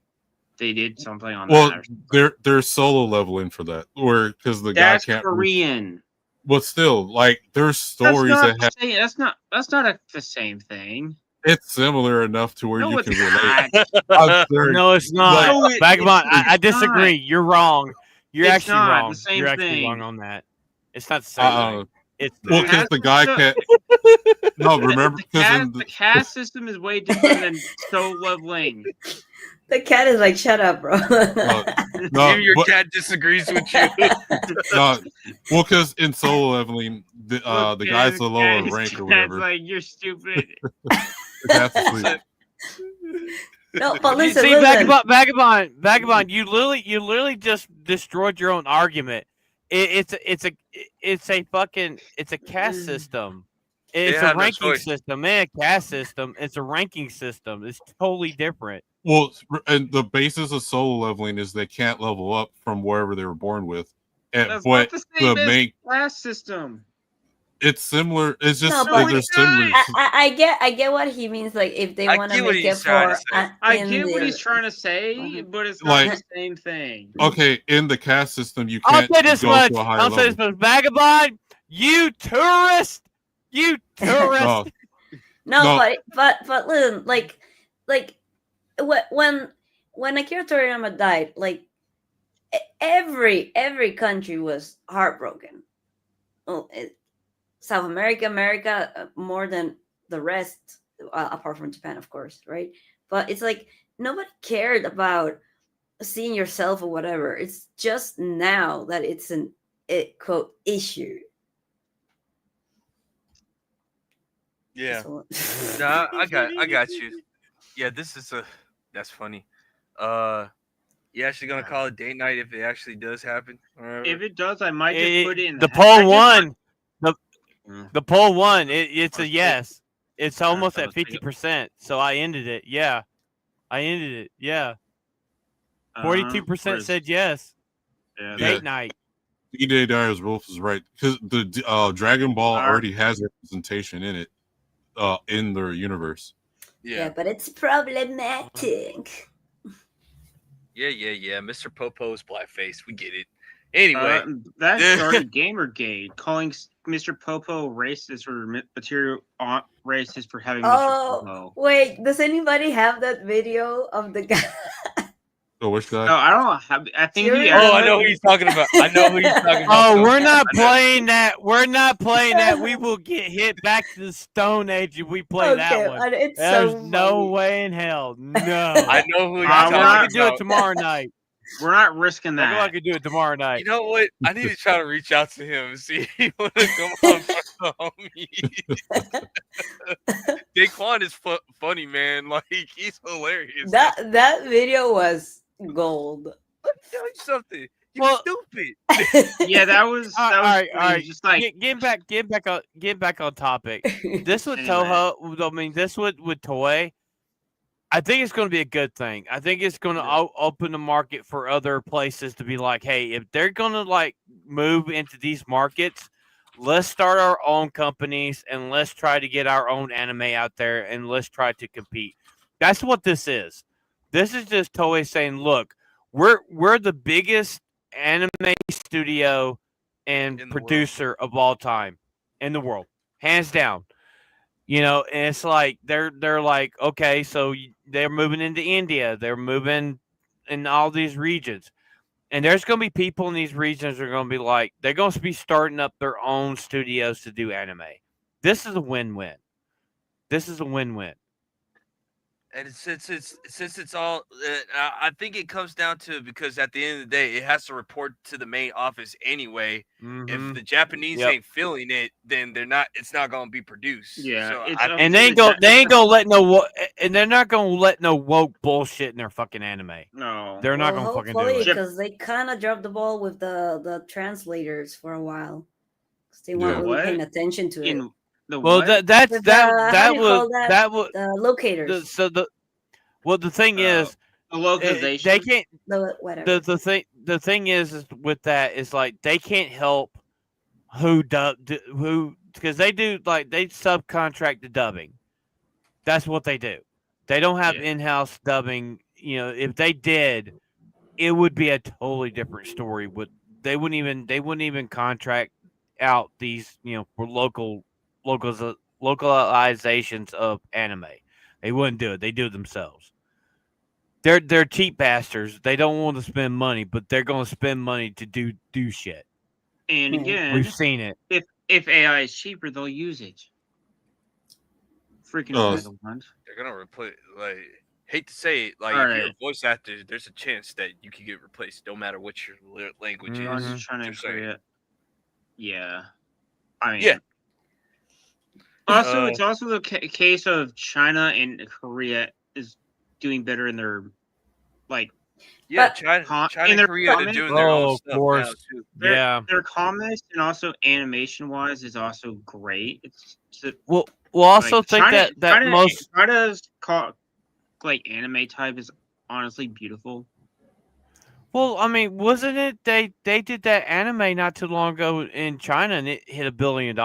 they did something on well, that. Or something. there's solo leveling for that, or because the That's guy can't. Korean. But still, like there's stories That's that not have. the same, that's not the same thing. It's similar enough to where No, you it's can relate. not. I'm serious. No, it's not. No, Vagabond, I it's not. disagree. You're wrong. You're It's actually not the wrong. same You're actually thing. wrong on that. It's not the same thing. It's Well, not. because the guy can't. No, remember because The caste system is way different than soul leveling. The cat is like, shut up, bro. no, Even your but- cat disagrees with you. no, well, because in solo leveling, the guy's the lower Cat's rank or whatever. like, you're stupid. The cat's asleep. No, but You listen, see, listen. Vagabond, you literally just destroyed your own argument. It's a caste system. It's a have no ranking choice. system, and a caste system. It's a ranking system. It's totally different. Well, and the basis of solo leveling is they can't level up from wherever they were born with. That's But not the same the as main, class system. it's similar. It's just No, that but- they're similar. I get what he means. Like if they I want to get what make it he's trying for, to say. I in get what the- he's trying to say, but it's not Like- the same thing. Okay, in the caste system, you I'll can't say this go much. to a higher I'll say this level. much. Vagabond, you tourist. You tourist. No, No, No. but listen, like when Akira Toriyama died, like every country was heartbroken. Well, South America, America, more than the rest, apart from Japan, of course, right? But it's like nobody cared about seeing yourself or whatever. It's just now that it's an quote issue. Yeah. So- Nah, I got you. Yeah, that's funny. You actually gonna call it date night if it actually does happen? If it does, I might just put it in The I poll just won. Mm. The poll won. It's a Okay. yes. It's almost I at was thinking- 50%. So I ended it. Yeah, I ended it. Yeah, 42% where's- said yes. yeah, Date night. D-Day Darius Wolf is right because the Dragon Ball Alright. already has representation in it, in their universe. yeah, but it's problematic. Yeah. Mr. Popo's blackface. We get it. Anyway, that started Gamergate, calling Mr. Popo racist or material racist for having Mr. Oh, Popo. wait, does anybody have that video of the guy? Oh, which guy? No, I don't have. I think he. Serious? I know who he's talking about. I know who he's talking about. Oh, we're not I know. playing that. We're not playing that. We will get hit back to the Stone Age if we play that one. It's There's so no funny. way in hell. No. I know who you're I I talking could do it about. tomorrow night. We're not risking I that. could do it tomorrow night. You know what? I need to try to reach out to him and see if he want to come on for the homie. Daquan is funny, man. Like, he's hilarious. That video was gold. Let me tell you something. You Well- stupid. Yeah, that was. All That was right, all right. just like Get back on topic. This with Anyway. Toho, I mean, this with Toei, I think it's going to be a good thing. I think it's going to open the market for other places to be like, hey, if they're going to like move into these markets, let's start our own companies and let's try to get our own anime out there and let's try to compete. That's what this is. This is just Toei saying, look, we're the biggest anime studio and In the producer of all time in the world, hands down. You know, and it's like they're like, okay, so they're moving into India, they're moving in all these regions, and there's going to be people in these regions that are going to be like, they're going to be starting up their own studios to do anime. This is a win-win. This is a win-win. And since it's all, I think it comes down to, because at the end of the day, it has to report to the main office anyway. If the Japanese ain't feeling it, then it's not going to be produced. Yeah, So it's I, And they ain't gonna let and they're not gonna let no woke bullshit in their fucking anime. no. They're not gonna fucking do hopefully, it. because they kind of dropped the ball with the translators for a while, because they weren't Yeah. really What? paying attention to it. In the Well, what? that's With, that how do you call was that? that was The locators, the thing is the localization. they can't whatever. the thing is with that is like they can't help who because they do, like, they subcontract the dubbing. That's what they do. They don't have Yeah. in-house dubbing. You know, if they did, it would be a totally different story. They wouldn't even contract out these, you know, for localizations of anime. They wouldn't do it. They do it themselves. They're cheap bastards. They don't want to spend money, but they're going to spend money to do shit. And Yeah. again, We've seen it. if AI is cheaper, they'll use it. Freaking entitled ones. they're gonna replace. Like, hate to say it, like, All if you're a right. voice actor, there's a chance that you could get replaced, no matter what your language I was is. just trying to Just saying. create. Yeah. I mean. Yeah. Also, it's also the case of China and Korea is doing better in their, like, Yeah, But- China in and their Korea are comments- doing their own Oh, of stuff now course. too. their comics and also animation wise is also great. It's We'll also like, think China, that most China's like anime type is honestly beautiful. well, I mean, wasn't it they did that anime not too long ago in China and it hit $1 billion.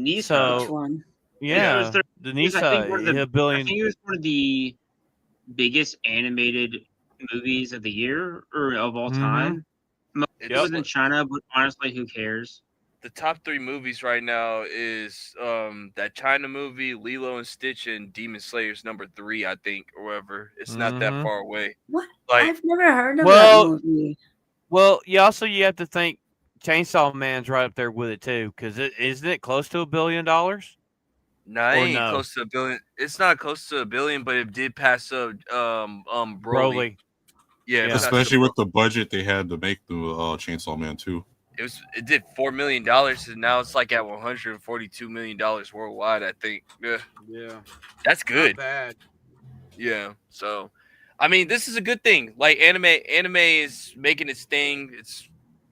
Nisa. So- Which one? Yeah, was their- the it was, I Nisa think, one of hit the- $1 billion. I think it was one of the biggest animated movies of the year or of all Mhm. time. Most of it Yep. was in China, but honestly, who cares? the top 3 movies right now is that China movie, Lilo and Stitch, and Demon Slayer's number 3, I think, or whatever. It's not that far away. What? Like, I've never heard of that Well, movie. well, you have to think Chainsaw Man's right up there with it too, because isn't it close to $1 billion? nah, it Or ain't no? close to $1 billion. It's not close to $1 billion, but it did pass up Broly. Broly. Yeah, it Yeah. passed up Especially with the budget they had to make the Chainsaw Man 2. it did $4 million, and now it's like at $142 million worldwide, I think. Yeah. That's good. Not bad. Yeah. So, I mean, this is a good thing. Like anime is making its thing. It's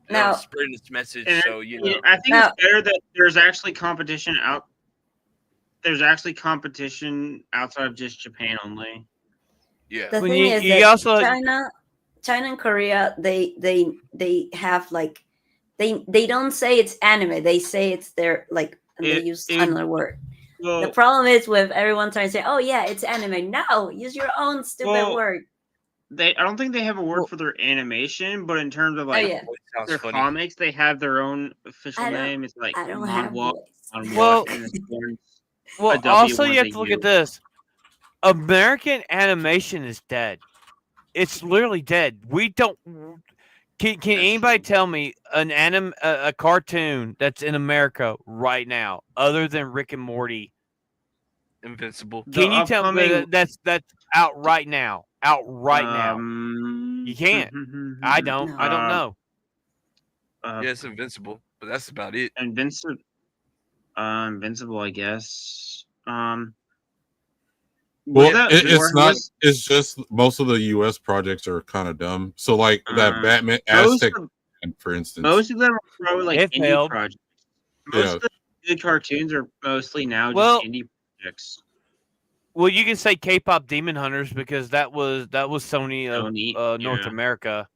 Now- spreading its message. And So I think Now- it's better that there's actually competition out. There's actually competition outside of just Japan only. yeah. The When thing you- is you that also- China and Korea, they have like they don't say it's anime. They say it's their like, and they use another word. Well, The problem is with everyone trying to say, "Oh yeah, it's anime." No, use your own stupid Well, word. I don't think they have a word Well- for their animation, but in terms of like Oh yeah, It sounds their funny. comics, they have their own official I don't- name. It's like I don't have manhwa, voice. Well- and it's one- Well, A W also you one's have a to look U. at this. American animation is dead. It's literally dead. We don't. Can anybody true. tell me a cartoon that's in America right now, other than Rick and Morty? Invincible. Can The you tell me upcoming- that's out right now? Out right now. You can't. I don't. No. I don't know. Yeah, it's Invincible, but that's about it. Invincible, I guess. Well, was that it's or not. was- It's just most of the U.S. projects are kind of dumb. So like that Batman most Aztec, of- for instance. Most of them are probably like It indie failed. projects. Most of the good cartoons are mostly now Well- just indie projects. Well, you can say K-pop Demon Hunters because that was Sony of Sony, North yeah. America.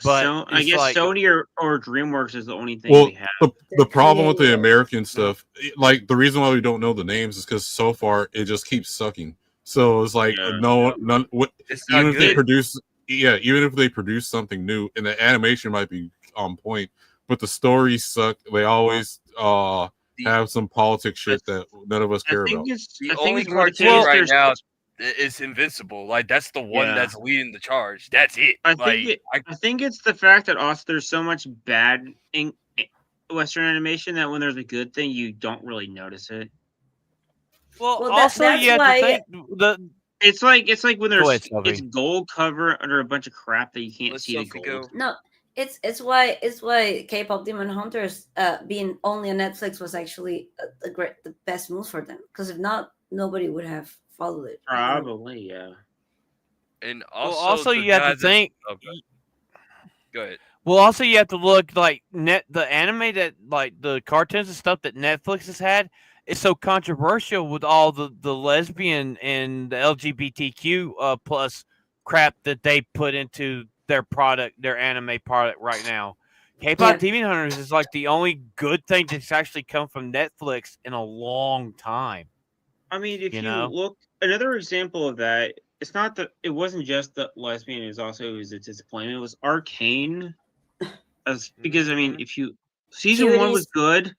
But So I it's guess like- Sony or DreamWorks is the only thing Well, we have. the problem with the creative. American stuff, like the reason why we don't know the names is because so far it just keeps sucking. So it's like Yeah. none. It's not Even if they good. produce, even if they produce something new, and the animation might be on point, but the stories suck. They always have some politics shit that none of us care about. The I think only it's more the cartoon case right there's- now is Invincible. Like that's the one Yeah. that's leading the charge. That's it. I Like think I think it's the fact that also there's so much bad in Western animation that when there's a good thing, you don't really notice it. well, Well, also that's you have why- to think the It's like when Go there's ahead, Sylvie. it's gold cover under a bunch of crap that you can't Let see the Sophie gold. go. No, it's why K-pop Demon Hunters being only on Netflix was actually the best move for them. Because if not, nobody would have followed it. Probably, yeah. And well, also, also the you have guy to that's- think. Okay. Go ahead. Well, also you have to look like the anime that like the cartoons and stuff that Netflix has had is so controversial with all the lesbian and the LGBTQ plus crap that they put into their product, their anime product right now. K-pop Yeah. Demon Hunters is like the only good thing that's actually come from Netflix in a long time. I mean, if You you, know? look, another example of that, it's not that it wasn't just the lesbian; it was a disappointment. It was Arcane, because I mean, if you season one was Cuties. good,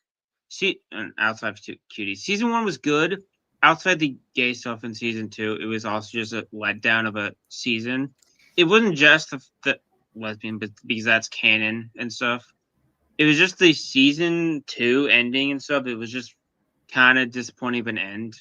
and outside of cuties, season one was good. Outside the gay stuff in season two, it was also just a letdown of a season. It wasn't just the lesbian, but because that's canon and stuff. It was just the season two ending and stuff. It was just kind of disappointing of an end.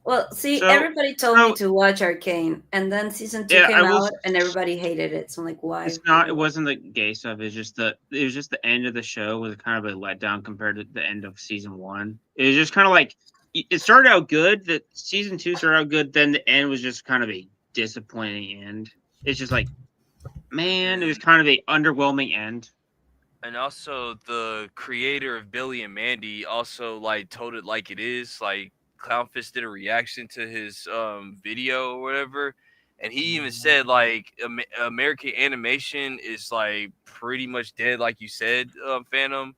Well, see, So- everybody told me so- to watch Arcane, and then season 2 Yeah, came I will- out, and everybody hated it. So I'm like, why? It's not. It wasn't the gay stuff. It was just the end of the show was kind of a letdown compared to the end of season one. It was just kind of like it started out good. That season two started out good. Then the end was just kind of a disappointing end. It's just like, man, it was kind of a underwhelming end. And also the creator of Billy and Mandy also like told it like it is. Like Clownfish did a reaction to his video or whatever, and he even said like American animation is like pretty much dead, like you said, Phantom.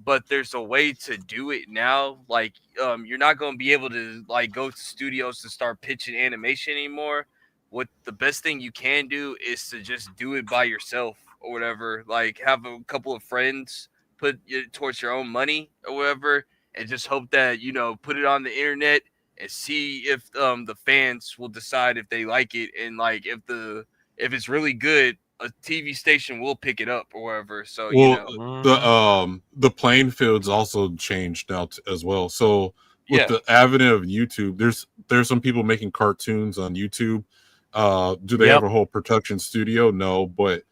But there's a way to do it now. Like you're not gonna be able to like go to studios to start pitching animation anymore. What the best thing you can do is to just do it by yourself or whatever. Like have a couple of friends put it towards your own money or whatever, and just hope that put it on the internet and see if the fans will decide if they like it, and like if it's really good, a TV station will pick it up or whatever. So the playing fields also changed now as well. So with yeah, the avenue of YouTube, there's some people making cartoons on YouTube. Do they have a whole production studio? No, but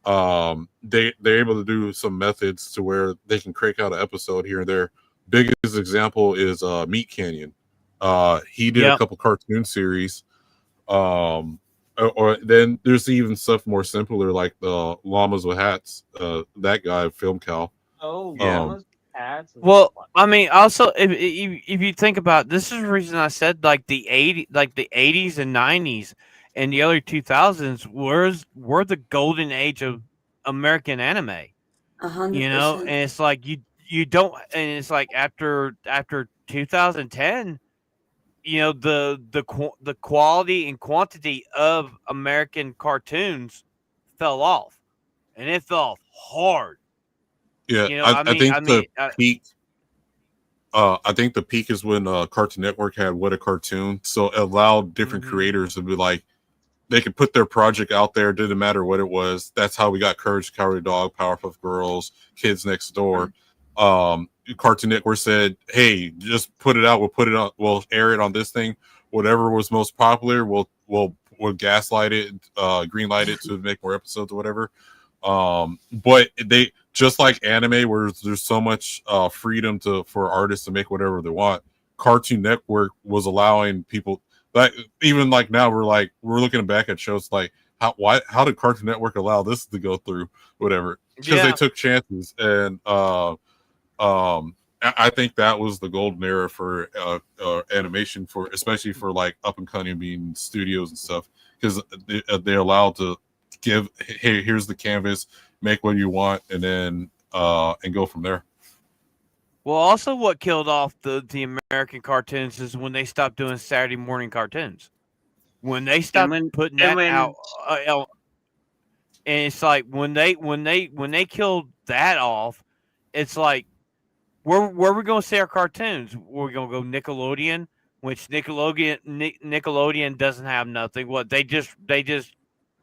they're able to do some methods to where they can crank out an episode here and there. Biggest example is Meat Canyon. He did a couple cartoon series. Or then there's even stuff more simpler like the llamas with hats. That guy, Film Cow. Oh, Yeah. llamas, hats. Well, I mean, also if you think about this, is the reason I said like the 80s and 90s and the early 2000s were the golden age of American anime. 100%. And it's like you don't, and it's like after 2010, the quality and quantity of American cartoons fell off, and it fell off hard. Yeah, I think the peak. I think the peak is when Cartoon Network had What a Cartoon, so it allowed different creators to be like, they could put their project out there. Didn't matter what it was. That's how we got Courage the Cowardly Dog, Powerpuff Girls, Kids Next Door. Cartoon Network said, "Hey, just put it out. We'll put it on. We'll air it on this thing. Whatever was most popular, we'll gaslight it, green light it to make more episodes or whatever." But they, just like anime, where there's so much freedom for artists to make whatever they want. Cartoon Network was allowing people. Like, even like now, we're looking back at shows like how did Cartoon Network allow this to go through, whatever, because they took chances. And I think that was the golden era for animation, for especially for like up and coming studios and stuff, because they're allowed to give, hey, here's the canvas, make what you want, and then and go from there. Well, also what killed off the American cartoons is when they stopped doing Saturday morning cartoons. When they stopped putting that out, and it's like when they killed that off, it's like where we gonna see our cartoons? We're gonna go Nickelodeon, which Nickelodeon doesn't have nothing. What they just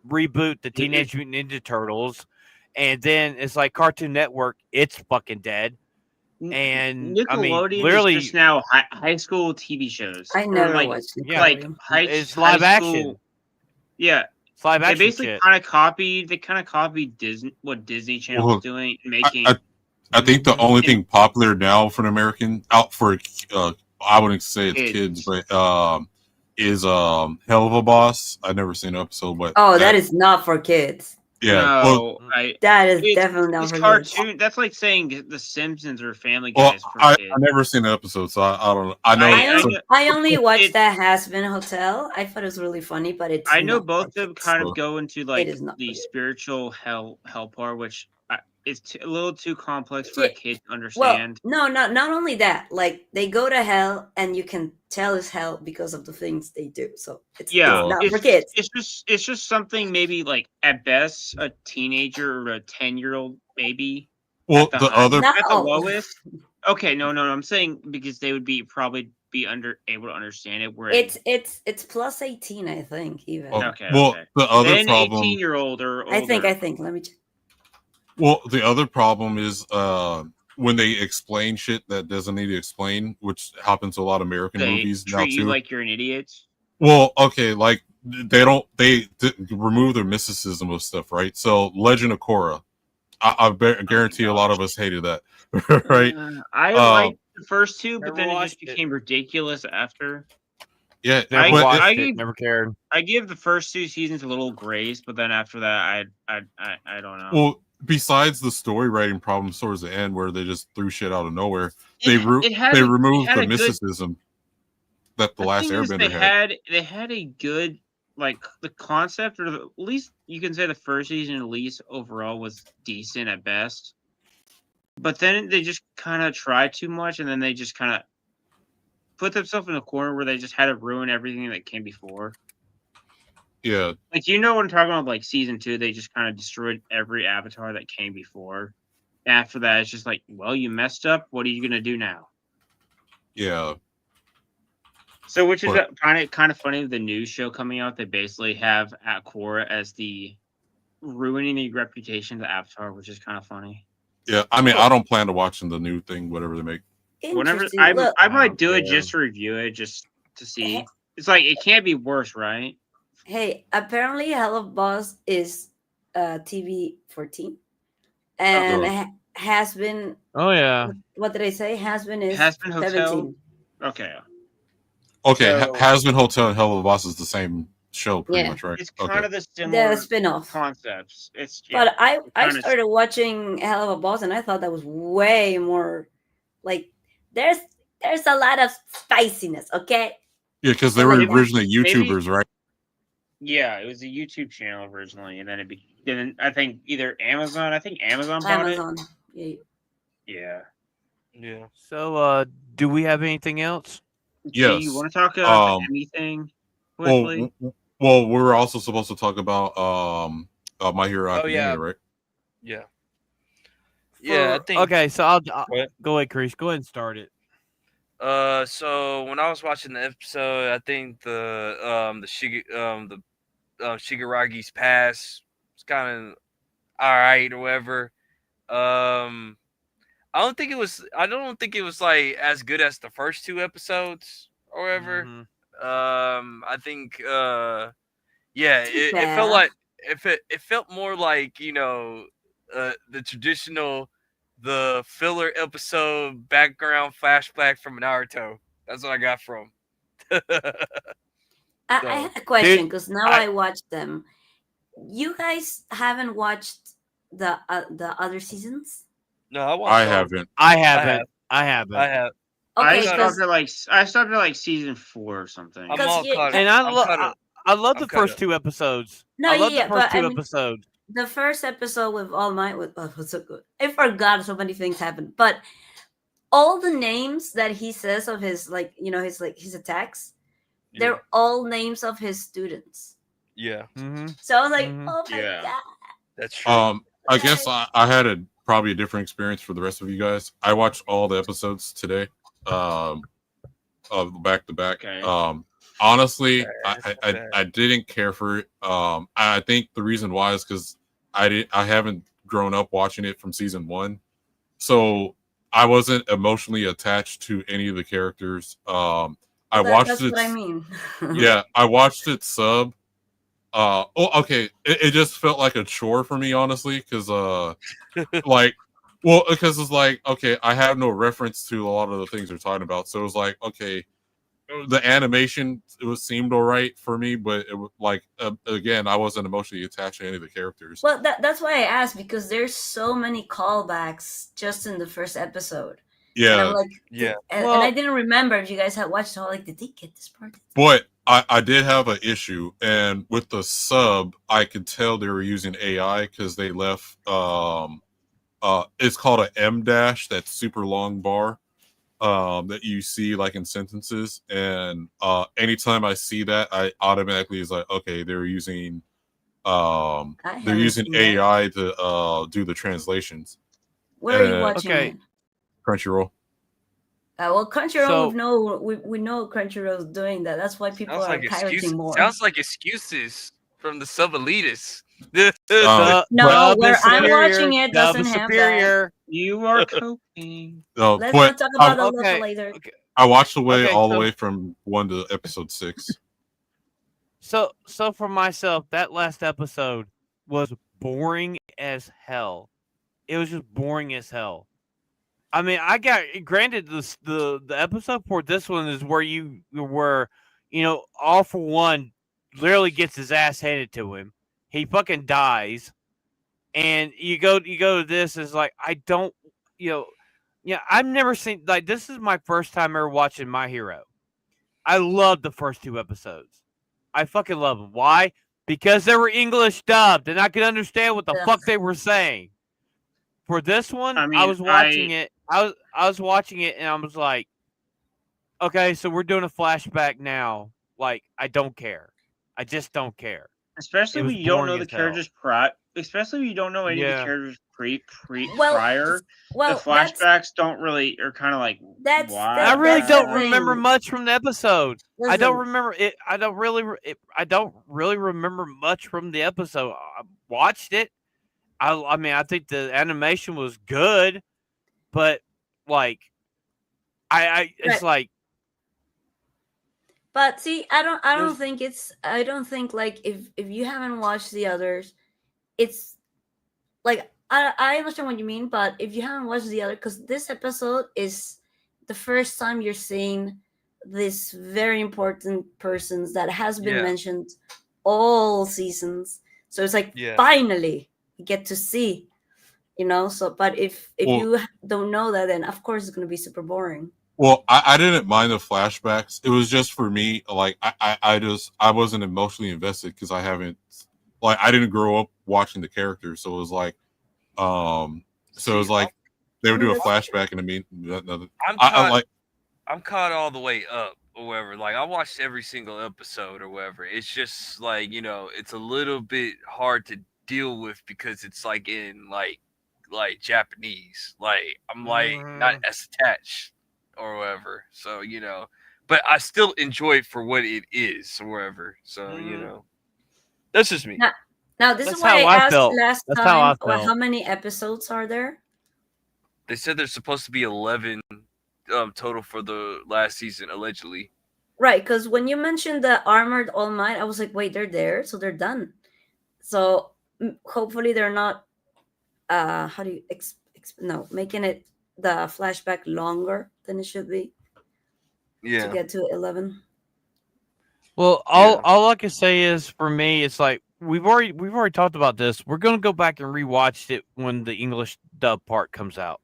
reboot the Teenage Mutant Ninja Turtles, and then it's like Cartoon Network. It's fucking dead. And Nickelodeon, I mean, literally, is just now high school TV shows. I never watched Nickelodeon. It's live action. Yeah, it's live action. They basically kind of copied. They kind of copied Disney Channel was doing, making. I think the only thing popular now for an American, out for I wouldn't say it's kids, but is Hell of a Boss. I've never seen an episode, but that is not for kids. Yeah, no, that is definitely not for cartoon. kids. That's like saying The Simpsons or Family Guy. I've never seen an episode, so I don't know. I only watched that Has Been Hotel. I thought it was really funny, but it's. I know both of them kind of go into like the spiritual hell part, which it's a little too complex for a kid to understand. Well, no, not only that. Like, they go to hell, and you can tell it's hell because of the things they do. So it's not for kids. It's just something maybe like at best a teenager or a 10-year-old maybe. Well, at the lowest. Okay, no. I'm saying because they would probably be able to understand it. Where it's plus 18, I think. Even okay. Well, the other problem, 18-year-old or older. I think. Let me check. Well, the other problem is when they explain shit that doesn't need to explain, which happens to a lot of American movies now too. You like you're an idiot. Well, okay, like they remove their mysticism of stuff, right? So, Legend of Korra, I guarantee a lot of us hated that, right? I liked the first two, but then it just became ridiculous after. Yeah, never cared. I give the first two seasons a little grace, but then after that, I don't know. Well, besides the story writing problems towards the end, where they just threw shit out of nowhere, they removed the mysticism that the Last Airbender had. They had a good, like, the concept, or at least you can say the first season at least overall was decent at best. But then they just kind of tried too much, and then they just kind of put themselves in a corner where they just had to ruin everything that came before. Yeah. Like, you know what I'm talking about, like season 2, they just kind of destroyed every Avatar that came before. After that, it's just like, well, you messed up. What are you gonna do now? Yeah. So, which is But- kind of funny. The news show coming out, they basically have Quora as the ruining the reputation of Avatar, which is kind of funny. Yeah, I mean, I don't plan to watching the new thing, whatever they make. Whenever Interesting. Look, I might do it Yeah. just to review it, just to see. It's like it can't be worse, right? hey, apparently Hello Boss is TV 14, and has been. Oh yeah. What did I say? Has been is Has Been Hotel? 17. Okay, Okay, So- Has Been Hotel and Hell of a Boss is the same show, pretty Yeah. much, right? it's Okay. kind of the similar The spin-off. concepts. It's But I kinda- started watching Hell of a Boss, and I thought that was way more like there's a lot of spiciness. Okay. Yeah, because they were Maybe- originally maybe- YouTubers, right? Yeah, it was a YouTube channel originally, and then I think either Amazon. I think Amazon bought Amazon. Yeah. it. Yeah. Yeah. So, do we have anything else? Do Yes. you want to talk about Um, anything Well, quickly? well, we were also supposed to talk about My Hero Academia, yeah. right? Yeah. Yeah, I think. Okay, so I'll What? go ahead, Kreese. Go ahead and start it. So when I was watching the episode, I think the Shigaragi's pass was kind of all right or whatever. I don't think it was like as good as the first two episodes or whatever. Mhm. I think yeah, it felt like it felt more like, you know, the traditional the filler episode background flashback from Naruto. That's what I got from. I So, had a question dude, because now I watched them. You guys haven't watched the other seasons? No, I watched I all- haven't. I haven't. I haven't. I have. Okay, I stopped at like season 4 or something. I'm Because all you- caught up. And I'm caught up. I love I'm the caught first up. two episodes. No, I love yeah, the first but two I mean- episodes. the first episode with All Might was so good. I forgot so many things happened, but all the names that he says of his his attacks, they're all names of his students. Yeah, Mm-hmm. So I was like, Mhm. oh my Yeah. god. that's true. I guess I had probably a different experience for the rest of you guys. I watched all the episodes today, back to back. Okay. Honestly, That's I didn't care for it. I think the reason why is because I haven't grown up watching it from season 1, so I wasn't emotionally attached to any of the characters. I watched That's it. what I mean. Yeah, I watched it sub. Okay. It just felt like a chore for me, honestly, because because it's like, okay, I have no reference to a lot of the things they're talking about, so it was like, okay, the animation seemed all right for me, but it was like again, I wasn't emotionally attached to any of the characters. Well, that's why I asked, because there's so many callbacks just in the first episode. And Yeah, I'm like, Yeah. and Well- I didn't remember if you guys had watched. So I'm like, did they get this part? but I did have an issue, and with the sub, I could tell they were using AI because they left it's called an M dash, that super long bar that you see like in sentences, and anytime I see that, I automatically is like, okay, they're using haven't using seen that. AI to do the translations. Where are you Uh, watching okay. it? Crunchyroll. Well, Crunchyroll, So- we know Crunchyroll's doing that. That's why people Sounds are like pirating excuses. more. Sounds like excuses from the sub elitists. No, where I'm watching it Dub doesn't is have superior. You are coping. No, Let's but not talk about the okay. love later. I watched all Okay, the so- way from 1 to episode 6. So for myself, that last episode was boring as hell. It was just boring as hell. I mean, I got granted the episode for this one is where you know, All For One literally gets his ass handed to him. He fucking dies, and you go to this is like, I don't, I've never seen, like, this is my first time ever watching My Hero. I loved the first two episodes. I fucking love them. Why? Because they were English dubbed, and I could understand what the Yeah. fuck they were saying. For this one, I I, mean, was watching it. I was watching it, and I was like, okay, so we're doing a flashback now. Like, I don't care. I just don't care. Especially It was when you don't know boring the as hell. character's especially if you don't know any of the Yeah. characters Well, prior, the well, flashbacks don't really are kind of like that's why. I really that's the don't remember thing. much from the episode. I don't Listen, remember it. I don't really remember much from the episode. I watched it. I mean, I think the animation was good, but like, it's Right. like, but see, I don't There's- think it's I don't think like if you haven't watched the others, it's like I understand what you mean, but if you haven't watched the other, because this episode is the first time you're seeing this very important persons that has been Yeah. mentioned all seasons, so it's like Yeah. finally you get to see, so but if Well- you don't know that, then of course it's going to be super boring. Well, I didn't mind the flashbacks. It was just for me, like I wasn't emotionally invested because I didn't grow up watching the characters, so it was like, so it was like they would do a flashback and I'm caught all the way up or whatever. Like I watched every single episode or whatever. It's just like, it's a little bit hard to deal with because it's like in like Japanese. Like I'm like not as attached or whatever. So, but I still enjoy it for what it is or whatever. So, that's just me. Now this That's is why how I I asked felt. last That's how I time, well, felt. how many episodes are there? They said there's supposed to be 11 total for the last season, allegedly. Right, because when you mentioned the Armored All Might, I was like, wait, they're there, so they're done. So hopefully they're not how do you making it the flashback longer than it should be to get to 11. Well, all I can say is for me, it's like we've already talked about this. We're gonna go back and rewatch it when the English dub part comes out,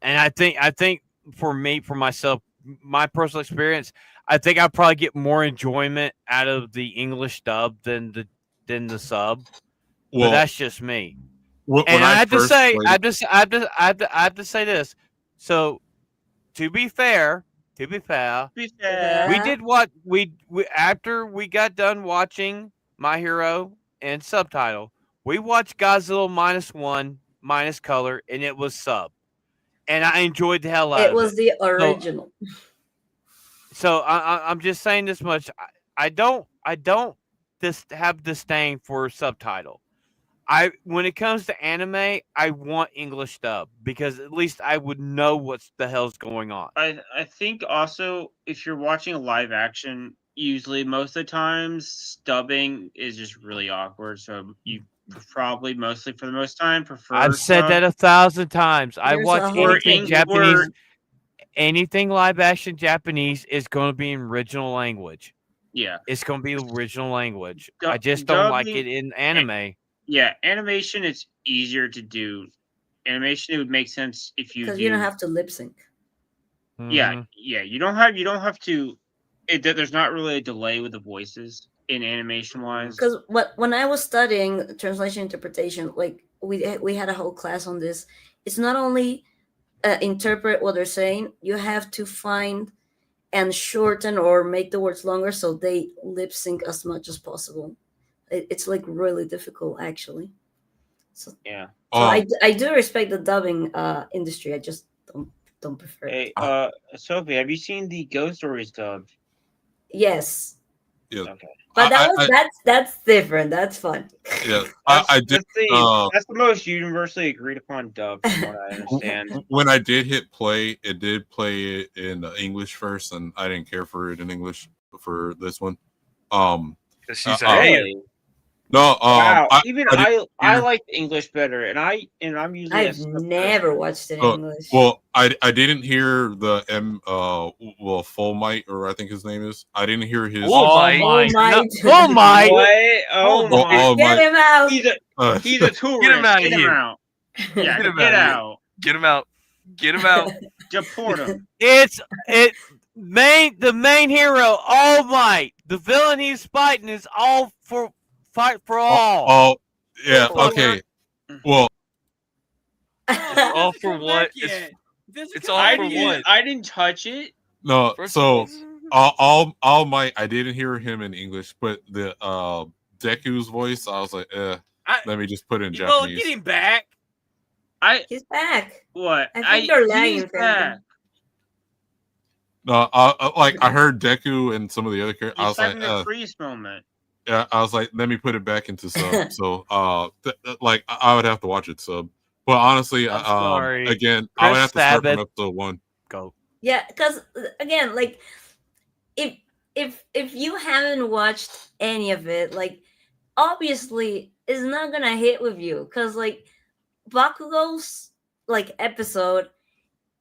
and I think for myself, my personal experience, I think I'll probably get more enjoyment out of the English dub than the sub. well, But that's just me. when And I have to first say, played- I have to say this. So, to be fair, To be fair, we did what we after we got done watching My Hero and subtitle. We watched Godzilla -1 minus color, and it was sub, and I enjoyed the hell out It of was it. the original. So I'm just saying this much. I don't have disdain for subtitle. When it comes to anime, I want English dub because at least I would know what the hell's going on. I think also if you're watching a live action, usually most of the times dubbing is just really awkward. So you probably mostly for the most time prefer. I've said sub. that 1,000 times. I There's watch a whole anything thing. Japanese, anything live action Japanese is going to be in original language. Yeah, It's going to be original language. Du- I just don't like dubbing- it in anime. yeah. Animation it's easier to do. Animation it would make sense if you Because do. you don't have to lip sync. Yeah, Mhm. yeah. You don't have to. There's not really a delay with the voices in animation wise. Because when I was studying translation interpretation, like we had a whole class on this. It's not only interpret what they're saying, you have to find and shorten or make the words longer so they lip sync as much as possible. It's like really difficult actually. So Yeah. I do respect the dubbing industry. I just don't prefer it. Hey, Sophie, have you seen the Ghost Stories dub? Yes, yeah, Okay. but that's different. That's fun. yeah. I did. That's the most universally agreed upon dub, from what I understand. When I did hit play, it did play it in English first, and I didn't care for it in English for this one. Because she's a Really? No, Wow. I I like English better, and I'm usually. I've never watched it in English. Well, I didn't hear the Full Might, or I think his name is. I didn't hear his. All Might. Oh my! No, oh my! What? Oh Well, my! All Get Might. him out! He's a tourist. Get him out of Get him here. out. Yeah, Get him get out of out. Get him out. Get him out. Deport him. The main hero, All Might. The villain he's fighting is all for fight for all. Oh, yeah. Oh, Okay. Well, All for what? It's all for what? I didn't touch it. no. First So of all, All Might. I didn't hear him in English, but the Deku's voice, I was like, Let me just put it in Well, Japanese. get him back. He's back. What? I think they're lagging. He's back. No, like I heard Deku and some of the other characters. I was like, having a Kreese moment. yeah, I was like, let me put it back into sub. So, like I would have to watch it sub. But honestly, I'm sorry. again, I Chris would have to start Sabat. from episode 1. Go. Yeah, because again, like if you haven't watched any of it, like obviously it's not gonna hit with you because like Bakugo's like episode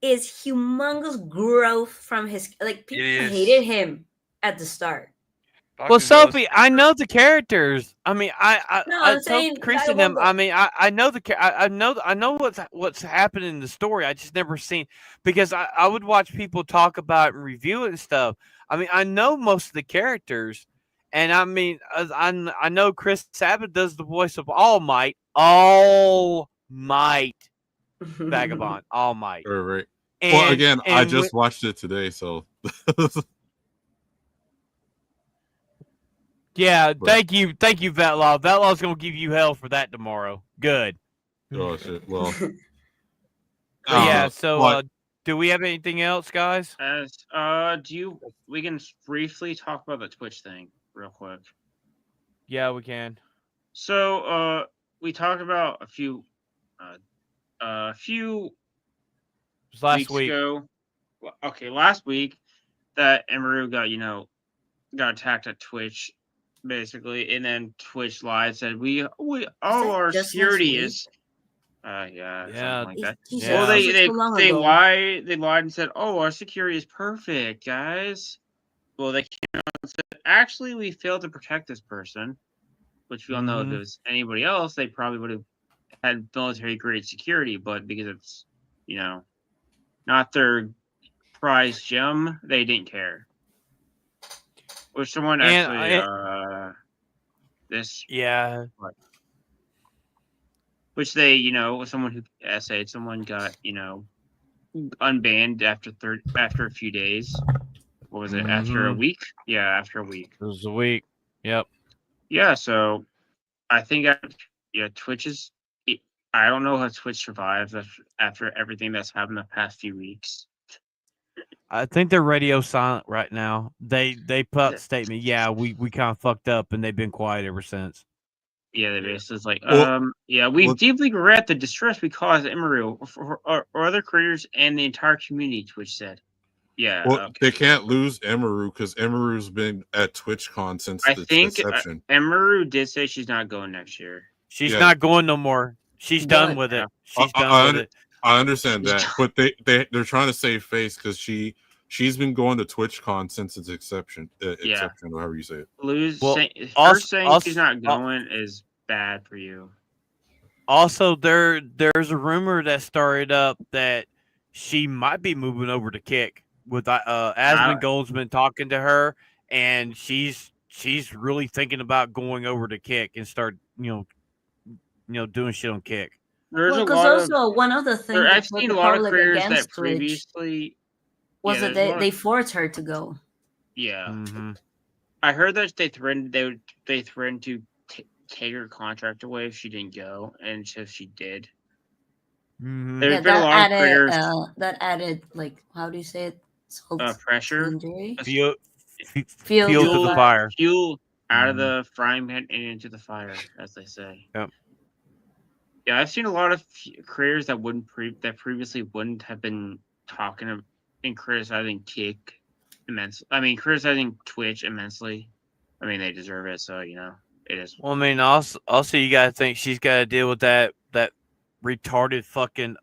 is humongous growth from his like people is. hated him at the start. Well, Sophie, I know the characters. I mean, No, I I'm saying told Kreese I and them. wonder- I mean, I know I know what's happening in the story. I just never seen because I would watch people talk about it and review it and stuff. I mean, I know most of the characters, and I mean, I know Chris Sabat does the voice of All Might, Vagabond, All Might. Right. And, Well, again, I and just watched it today, so. yeah, thank you, Vetlaw. Vetlaw's gonna give you hell for that tomorrow. Good. Oh shit. Well. Yeah. So, but- do we have anything else, guys? We can briefly talk about the Twitch thing real quick. Yeah, we can. So, we talked about a few It was last weeks week. ago. Okay, last week that Emeru got attacked at Twitch, basically, and then Twitch Live said we all that our just security last is Yeah, something like that. Jesus, Yeah. Well, that's they so long they ago. lied and said, "Oh, our security is perfect, guys." Well, they came out and said, "Actually, we failed to protect this person," which we all know if it was anybody else, they probably would have had military grade security, but because it's not their prized gem, they didn't care. Or someone actually this Yeah. which they someone who essayed someone got unbanned after a few days. What was it? After a week? Yeah, after a week. It was a week. Yep. Yeah, so I think Twitch is. I don't know how Twitch survives after everything that's happened the past few weeks. I think they're radio silent right now. They put out a statement. Yeah, we kind of fucked up, and they've been quiet ever since. Yeah, they basically is like, Well- we deeply regret the distress we caused Emeru or other creators and the entire community. Twitch said. Yeah. Well, they can't lose Emeru because Emeru's been at TwitchCon since I the think inception. Emeru did say she's not going next year. She's Yeah. not going no more. She's done Good. with it. Yeah. She's done with it. I understand that, but they're trying to save face because she's been going to TwitchCon since its exception, exception, or however you say it. Well, Her saying also- she's not going is bad for you. Also, there's a rumor that started up that she might be moving over to Kick with Asmund Goldsman talking to her, and she's really thinking about going over to Kick and start doing shit on Kick. There's Well, a because lot of also one of the things that I've put seen the a lot of public creators that against Twitch previously was that there's a lot they of- forced her to go. yeah. Mm-hmm. I heard that they threatened to take her contract away if she didn't go, and so she did. Mm-hmm. There's Yeah, been a lot of creators that added like how do you say it? Salt to pressure, injury? Fuel Fuel to to the the fire. fuel out of Mhm. the frying pan and into the fire, as they say. Yep. Yeah, I've seen a lot of creators that previously wouldn't have been talking and criticizing Kick immensely. I mean, criticizing Twitch immensely. I mean, they deserve it, so it is. Well, I mean, also you gotta think she's got to deal with that retarded fucking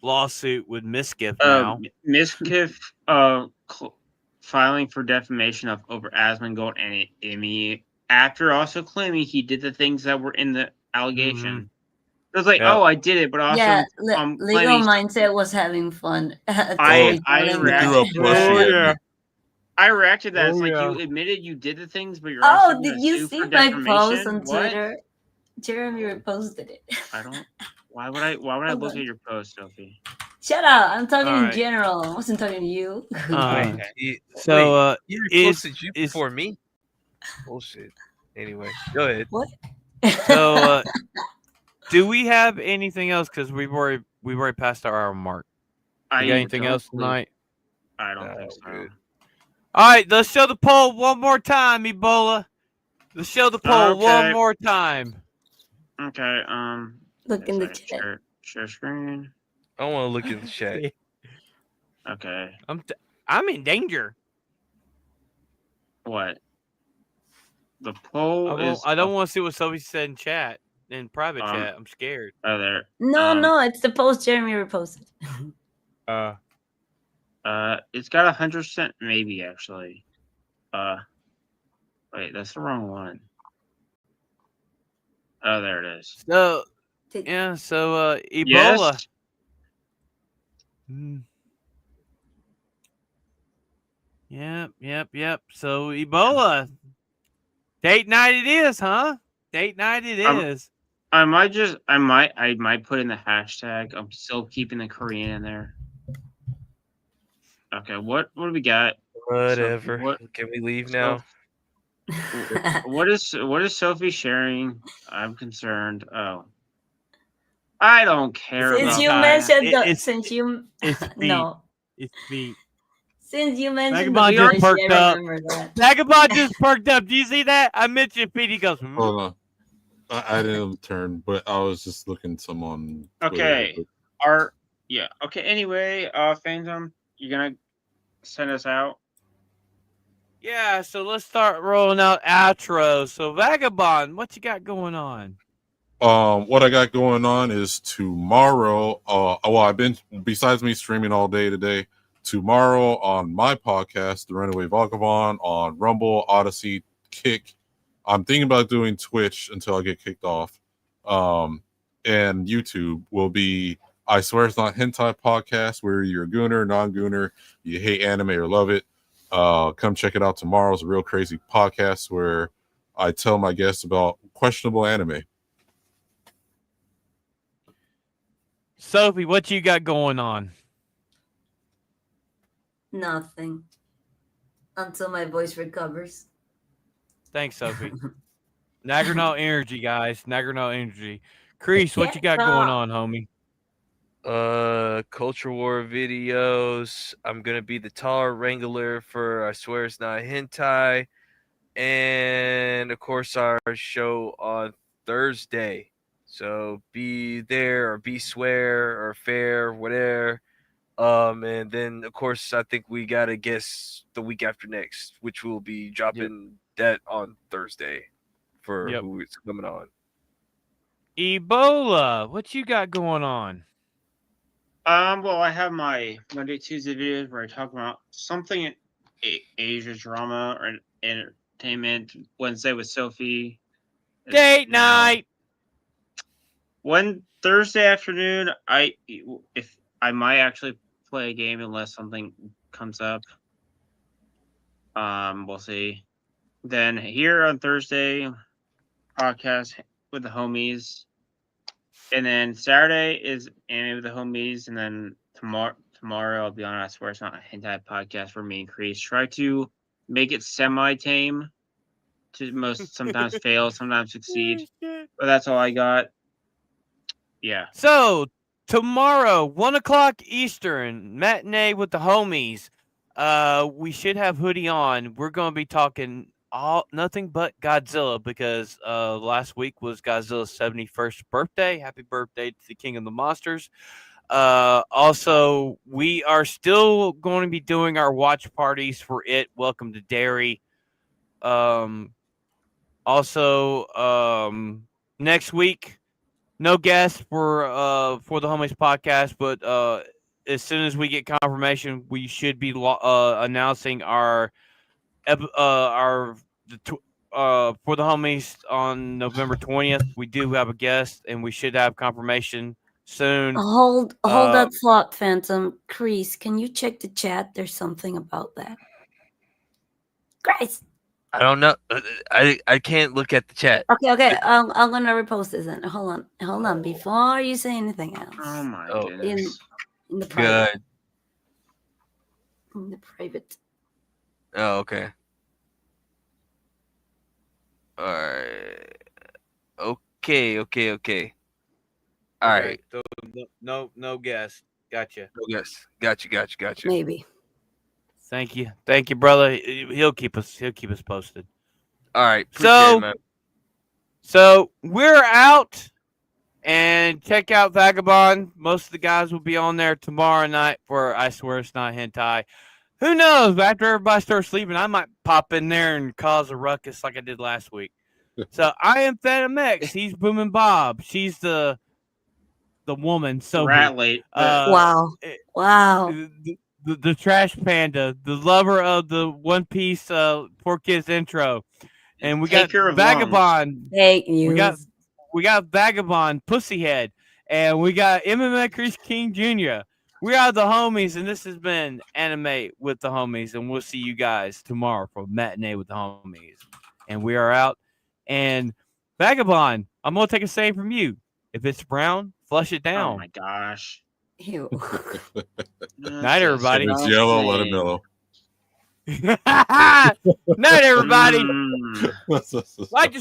lawsuit with Miskiff now. Miskiff filing for defamation of over Asmongold and Emmy after also claiming he did the things that were in the allegation. It was like, Yeah. oh, I did it, but also Yeah, claiming legal mindset was having fun. I reacted. threw a plushie. I reacted to that. It's Oh, like yeah. you admitted you did the things, but you're Oh, also did gonna you sue see for my post defamation? on What? Twitter? Jeremy reposted it. I don't. Why would I Hold look on. at your post, Sophie? Shut up! I'm talking in Alright. general. I wasn't talking to you. So you is- posted you is- before me. Bullshit. Anyway, go ahead. What? So, do we have anything else? Because we've already passed our hour mark. I You got anything don't else believe- tonight? I don't No, think so. good. All right, let's show the poll one more time, Ebola. Let's show the poll one Okay. more time. Okay. Look in the sorry, chat. Share screen. I want to look in the chat. Okay. I'm in danger. What? The poll is. I don't want to see what Sophie said in chat, in private Um, chat. I'm scared. Oh, there. No, it's the post Jeremy reposted. It's got 100% maybe actually. Wait, that's the wrong one. Oh, there it is. So Did- yeah, so Ebola. Yes. Yep. So Ebola. Date night it is, huh? Date night it is. I might put in the hashtag. I'm still keeping the Korean in there. Okay, what do we got? Whatever. what- Can we leave now? What is Sophie sharing? I'm concerned. Oh, I don't care Since about you that. mentioned It's feet. no, It's feet. since you mentioned Vagabond the just fish, perked I up. remember that. Vagabond just perked up. Do you see that? I mentioned feet. He goes, Hold on. I didn't turn, but I was just looking some on Twitter. Okay. Okay. Anyway, Phantom, you gonna send us out? Yeah, so let's start rolling out outro. So Vagabond, what you got going on? What I got going on is tomorrow. Well, I've been besides me streaming all day today. Tomorrow on my podcast, The Runaway Vagabond, on Rumble, Odyssey, Kick. I'm thinking about doing Twitch until I get kicked off. And YouTube will be I Swear It's Not Hentai podcast, where you're a gooner, non-gooner, you hate anime or love it. Come check it out tomorrow. It's a real crazy podcast where I tell my guests about questionable anime. Sophie, what you got going on? Nothing until my voice recovers. Thanks, Sophie. Nagarno energy, guys. Nagarno energy. Kreese, what you got going on, homie? Culture War videos. I'm gonna be the taller wrangler for I Swear It's Not Hentai. And of course our show on Thursday. So be there or be swear or fair, whatever. And then of course I think we gotta guess the week after next, which will be dropping that on Thursday for who is coming on. Ebola, what you got going on? Well, I have my Monday, Tuesday videos where I talk about something in Asia drama or entertainment. Wednesday with Sophie. Date night. One Thursday afternoon, I might actually play a game unless something comes up. We'll see. Then here on Thursday, podcast with the homies. And then Saturday is anime with the homies, and then tomorrow I'll be on I Swear It's Not a Hentai podcast for me and Kreese. Try to make it semi-tame. To sometimes fail, sometimes succeed. But that's all I got. Yeah. So tomorrow, 1:00 Eastern, matinee with the homies. We should have Hoodie on. We're gonna be talking nothing but Godzilla because last week was Godzilla's 71st birthday. Happy birthday to the King of the Monsters. Also, we are still going to be doing our watch parties for it. Welcome to Derry. Next week, no guest for the homies podcast, but as soon as we get confirmation, we should be announcing our for the homies on November 20th. We do have a guest, and we should have confirmation soon. Hold that thought, Phantom. Kreese, can you check the chat? There's something about that. Grace. I don't know. I can't look at the chat. Okay. I'm gonna repost this. Then hold on. Before you say anything else. Oh my Oh. goodness. In the private. Good. In the private. Oh, okay. All right. Okay. All Okay, right. so no guess. Gotcha. Yes. Got you. Maybe. Thank you, brother. He'll keep us posted. All right. Appreciate it, man. So we're out, and check out Vagabond. Most of the guys will be on there tomorrow night for I Swear It's Not Hentai. Who knows? After everybody starts sleeping, I might pop in there and cause a ruckus like I did last week. So I am Phantom X. He's Booming Bob. She's the woman. So Rat late. Wow. The trash panda, the lover of the One Piece Poor Kids intro, and we got Vagabond. Fake news. We got Vagabond, Pussyhead, and we got MMA-Kreese-King Jr. We are the homies, and this has been Anime with the Homies, and we'll see you guys tomorrow for Matinee with the Homies. And we are out. And Vagabond, I'm gonna take a save from you. If it's brown, flush it down. Oh my gosh. Ew. Night, everybody. If it's yellow, let it mellow. Night, everybody. Mm. Like to